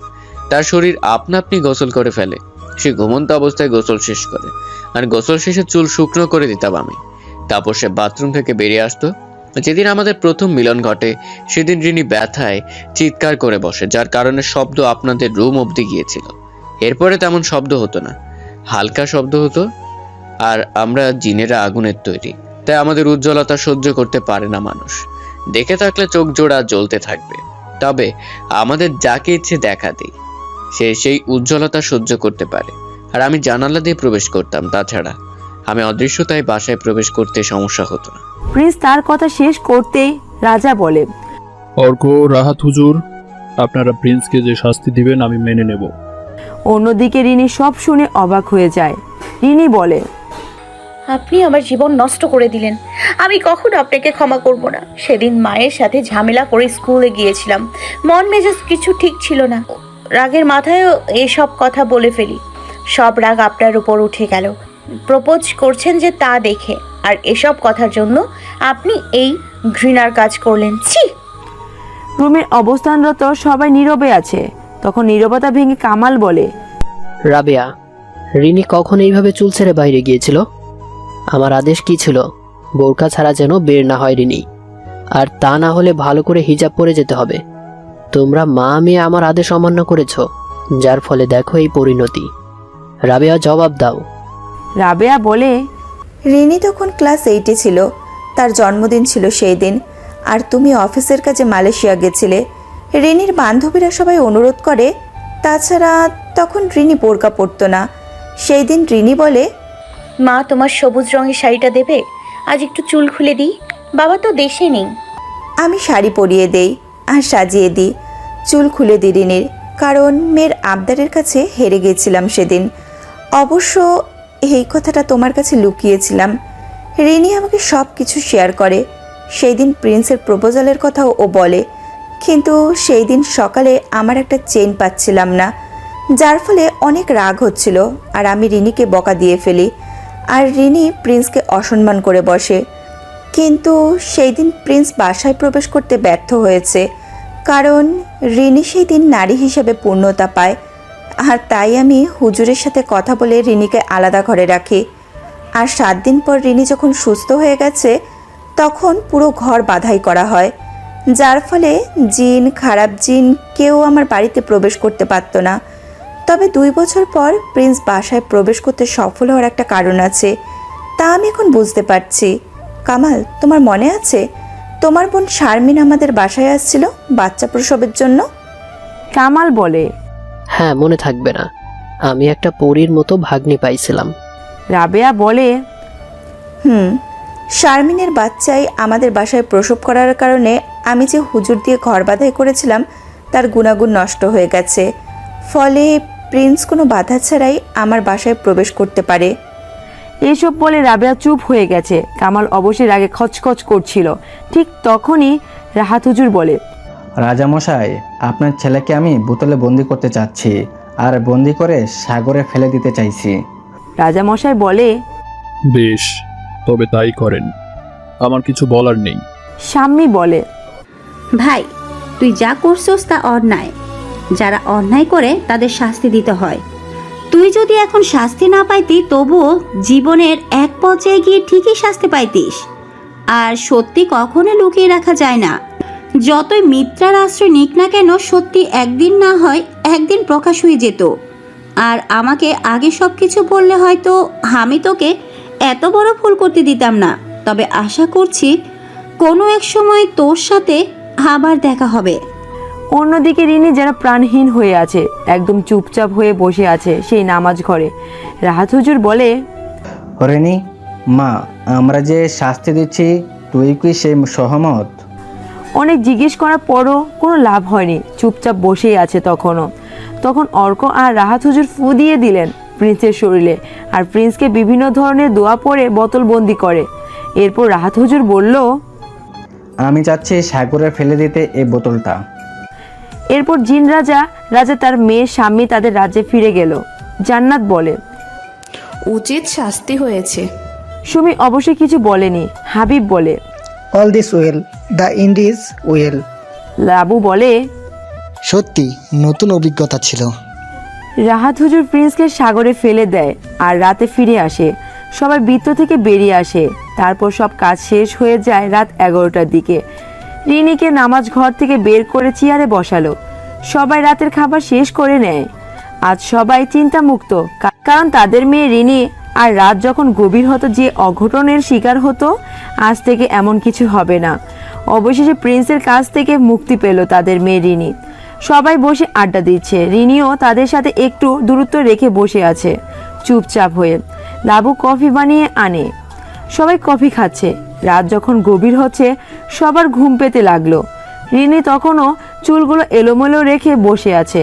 তার শরীর আপনা আপনি গোসল করে ফেলে। সে ঘুমন্ত অবস্থায় গোসল শেষ করে, আর গোসল শেষে চুল শুকনো করে দিতাম আমি। তারপর সে বাথরুম থেকে বেরিয়ে আসতো। যেদিন আমাদের প্রথম মিলন ঘটে সেদিন রিনি ব্যথায় চিৎকার করে বসে, যার কারণে শব্দ আপনাদের রুম অবধি গিয়েছিল। এরপরে তেমন শব্দ হতো না, হালকা শব্দ হতো। আর আমরা জিনেরা আগুনের তৈরি, তাই আমাদের উজ্জ্বলতা সহ্য করতে পারে না মানুষ। দেখে থাকলে চোখ জোড়া জ্বলতে থাকবে, তবে আমাদের যাকে ইচ্ছে দেখা দিই সে সেই উজ্জ্বলতা সহ্য করতে পারে। আর আমি জানালা দিয়ে প্রবেশ করতাম। তাছাড়া আমি অদৃশ্য, তাই বাসায় প্রবেশ করতে সমস্যা হতো না। প্রিন্স তার কথা শেষ করতেই রাজা বলে, অর্ক, রাহাত হুজুর, আপনারা প্রিন্সকে যে শাস্তি দিবেন আমি মেনে নেব। অন্যদিকে রিনি সব শুনে অবাক হয়ে যায়। রিনি বলে, আপনি আমার জীবন নষ্ট করে দিলেন। আমি কখনো আপনাকে ক্ষমা করব না। সেদিন মায়ের সাথে ঝামেলা করে স্কুলে গিয়েছিলাম, মন মেজাজ কিছু ঠিক ছিল না। রাগের মাথায়ও এসব কথা বলে ফেলি। সব রাগ আপনার উপর উঠে গেল। প্রপোজ করছেন যে তা দেখে, আর এসব কথার জন্য আপনি এই ঘৃণার কাজ করলেন। ছি! রুমের অবস্থানরত সবাই নীরবে আছে। তখন নীরবতা ভেঙে কামাল বলে, রাবেয়া, রিনি কখন এইভাবে চুল ছেড়ে বাইরে গিয়েছিল? আমার আদেশ কি ছিল? বোরকা ছাড়া যেন বের না হয় রিনি, আর তা না হলে ভালো করে হিজাব পরে যেতে হবে। তোমরা মা মেয়ে আমার আদেশ অমান্য করেছ, যার ফলে দেখো এই পরিণতি। রাবেয়া, জবাব দাও। রাবেয়া বলে, রিনি তখন ক্লাস 8-এ ছিল, তার জন্মদিন ছিল সেই দিন, আর তুমি অফিসের কাজে মালয়েশিয়া গেছিলে। রিনির বান্ধবীরা সবাই অনুরোধ করে, তাছাড়া তখন রিনি বোরকা পরতো না। সেই দিন রিনি বলে, মা, তোমার সবুজ রঙের শাড়িটা দেবে? আজ একটু চুল খুলে দিই। বাবা তো দেশে নেই। আমি শাড়ি পরিয়ে দেই আর সাজিয়ে দিই, চুল খুলে দিই রিনির, কারণ মেয়ের আবদারের কাছে হেরে গিয়েছিলাম সেদিন। অবশ্য এই কথাটা তোমার কাছে লুকিয়েছিলাম। রিনি আমাকে সব কিছু শেয়ার করে। সেই দিন প্রিন্সের প্রপোজালের কথাও ও বলে, কিন্তু সেই দিন সকালে আমার একটা চেন পাচ্ছিলাম না, যার ফলে অনেক রাগ হচ্ছিল, আর আমি রিনিকে বকা দিয়ে ফেলি, আর রিনি প্রিন্সকে অসম্মান করে বসে। কিন্তু সেই দিন প্রিন্স বাসায় প্রবেশ করতে ব্যর্থ হয়েছে, কারণ রিনি সেই দিন নারী হিসেবে পূর্ণতা পায়, আর তাই আমি হুজুরের সাথে কথা বলে রিনিকে আলাদা ঘরে রাখি। আর 7 দিন পর রিনি যখন সুস্থ হয়ে গেছে, তখন পুরো ঘর বাধাই করা হয়, যার ফলে জিন, খারাপ জিন কেউ আমার বাড়িতে প্রবেশ করতে পারত না। তবে 2 বছর পর প্রিন্স বাসায় প্রবেশ করতে সফল হওয়ার একটা কারণ আছে, তা আমি এখন বুঝতে পারছি। কামাল, তোমার মনে আছে তোমার বোন শারমিন আমাদের বাসায় আসছিল বাচ্চা প্রসবের জন্য? কামাল বলে, হ্যাঁ, মনে থাকবে না? আমি একটা পরীর মতো ভাগ্নি পাইছিলাম। রাবেয়া বলে, শারমিনের বাচ্চাই আমাদের বাসায় প্রসব করার কারণে আমি যে হুজুর দিয়ে ঘর বাঁধাই করেছিলাম তার গুণাগুণ নষ্ট হয়ে গেছে, ফলে প্রিন্স কোনো বাধা ছাড়াই আমার বাসায় প্রবেশ করতে পারে। এসব বলে রাবেয়া চুপ হয়ে গেছে। কামাল অবশ্যই রাগে খচখচ করছিল। ঠিক তখনই রাহাত হুজুর বলে, রাজামশাই, আপনার ছেলেকে আমি বোতলে বন্দি করতে চাচ্ছি, আর বন্দি করে সাগরে ফেলে দিতে চাইছি। রাজামশাই বলে, বেশ, তবে তাই করেন, আমার কিছু বলার নেই। শাম্মী বলে, ভাই, তুই যা করছস তা অন্যায়। যারা অন্যায় করে তাদের শাস্তি দিতে হয়। তুই যদি এখন শাস্তি না পাইতি, তবুও জীবনের এক পর্যায়ে গিয়ে ঠিকই শাস্তি পাইতিস। আর সত্যি কখনো লুকিয়ে রাখা যায় না। যতই মিথ্যার আশ্রয় নিক না কেন, সত্যি একদিন না হয় একদিন প্রকাশ হয়ে যেত। আর আমাকে আগে সব কিছু বললে হয়তো আমি তোকে এত বড় ভুল করতে দিতাম না। তবে আশা করছি কোনো এক সময় তোর সাথে আবার দেখা হবে। অন্যদিকে রিনি যেন প্রাণহীন হয়ে আছে, একদম চুপচাপ হয়ে বসে আছে সেই নামাজ ঘরে। রাহাত হুজুর বলে, রেনি মা, আমরা যে শাস্তি দিচ্ছি তুই কি সে সহমত? অনেক জিজ্ঞেস করার পরও কোনো লাভ হয়নি, চুপচাপ বসেই আছে তখন অর্ক আর রাহাত হুজুর ফু দিয়ে দিলেন প্রিন্সের শরীরে, আর প্রিন্সকে বিভিন্ন ধরনের দোয়া পড়ে বোতলবন্দি করে। এরপর রাহাত হুজুর বলল, আমি চাচ্ছি সাগরে ফেলে দিতে এই বোতলটা। এরপর জিন রাজা তার মেয়ের স্বামী তাদের রাজ্যে ফিরে গেল। জান্নাত বলে, উচিত শাস্তি হয়েছে। সুমি অবশ্যই কিছু বলেনি। হাবিব বলে, all this well, the end is well. Labu বলে, সত্যি নতুন অভিজ্ঞতা ছিল। রাহাত হুজুর প্রিন্সকে সাগরে ফেলে দেয় আর রাতে ফিরে আসে। সবাই বৃত্ত থেকে বেরিয়ে আসে। তারপর সব কাজ শেষ হয়ে যায় রাত 11টার দিকে। রিনিকে নামাজ ঘর থেকে বের করে চেয়ারে বসালো। সবাই রাতের খাবার শেষ করে নেয়। আজ সবাই চিন্তামুক্ত, কারণ তাদের মেয়ে রিনি আর রাত যখন গভীর হতো যে অঘটনের শিকার হতো, আজ থেকে এমন কিছু হবে না। অবশেষে প্রিন্সের কাছ থেকে মুক্তি পেল তাদের মেয়ে রিনি। সবাই বসে আড্ডা দিচ্ছে। রিনিও তাদের সাথে একটু দূরত্ব রেখে বসে আছে চুপচাপ হয়ে। লাবু কফি বানিয়ে আনে, সবাই কফি খাচ্ছে। রাত যখন গভীর হচ্ছে সবার ঘুম পেতে লাগলো। রিনি তখনও চুলগুলো এলোমেলো রেখে বসে আছে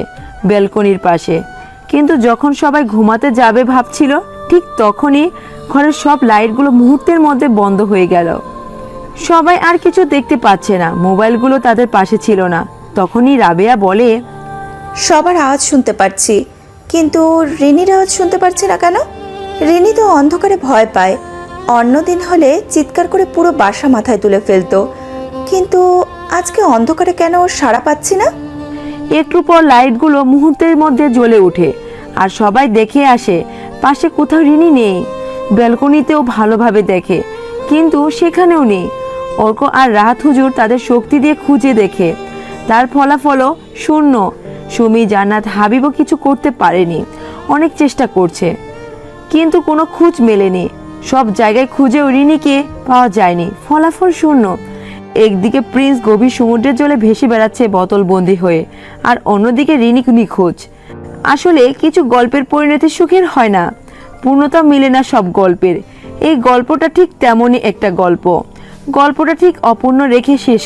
ব্যালকনির পাশে। কিন্তু যখন সবাই ঘুমাতে যাবে ভাবছিল, ঠিক তখনই ঘরের সব লাইটগুলো মুহূর্তের মধ্যে বন্ধ হয়ে গেল। সবাই আর কিছু দেখতে পাচ্ছে না, মোবাইলগুলো তাদের পাশে ছিল না। তখনই রাবেয়া বলে, সবার আওয়াজ শুনতে পাচ্ছি, কিন্তু রিনির আওয়াজ শুনতে পারছি না কেন? রিনি তো অন্ধকারে ভয় পায়। অন্যদিন হলে চিৎকার করে পুরো বাসা মাথায় তুলে ফেলতো, কিন্তু আজকে অন্ধকারে কেন ওর সাড়া পাচ্ছি না? একটু পর লাইটগুলো মুহূর্তের মধ্যে জ্বলে ওঠে আর সবাই দেখে আসে পাশে কোথাও রিনি নেই। ব্যালকনিতেও ভালোভাবে দেখে, কিন্তু সেখানেও নেই। অর্ক আর রাহাত হুজুর তাদের শক্তি দিয়ে খুঁজে দেখে, তার ফলাফলও শূন্য। সুমি, জান্নাত, হাবিবও কিছু করতে পারেনি, অনেক চেষ্টা করছে কিন্তু কোনো খোঁজ মেলেনি। সব জায়গায় খুঁজেও রিনিকে পাওয়া যায়নি, ফলাফল শূন্য। একদিকে প্রিন্স গভীর সমুদ্রের জলে ভেসে বেড়াচ্ছে বোতলবন্দি হয়ে, আর অন্যদিকে রিনি নিখোঁজ। আসলে কিছু গল্পের পরিণতি সুখের হয় না, পূর্ণতা মিলে না সব গল্পের। এই গল্পটা ঠিক তেমনই একটা গল্প, গল্পটা ঠিক অপূর্ণ রেখে শেষ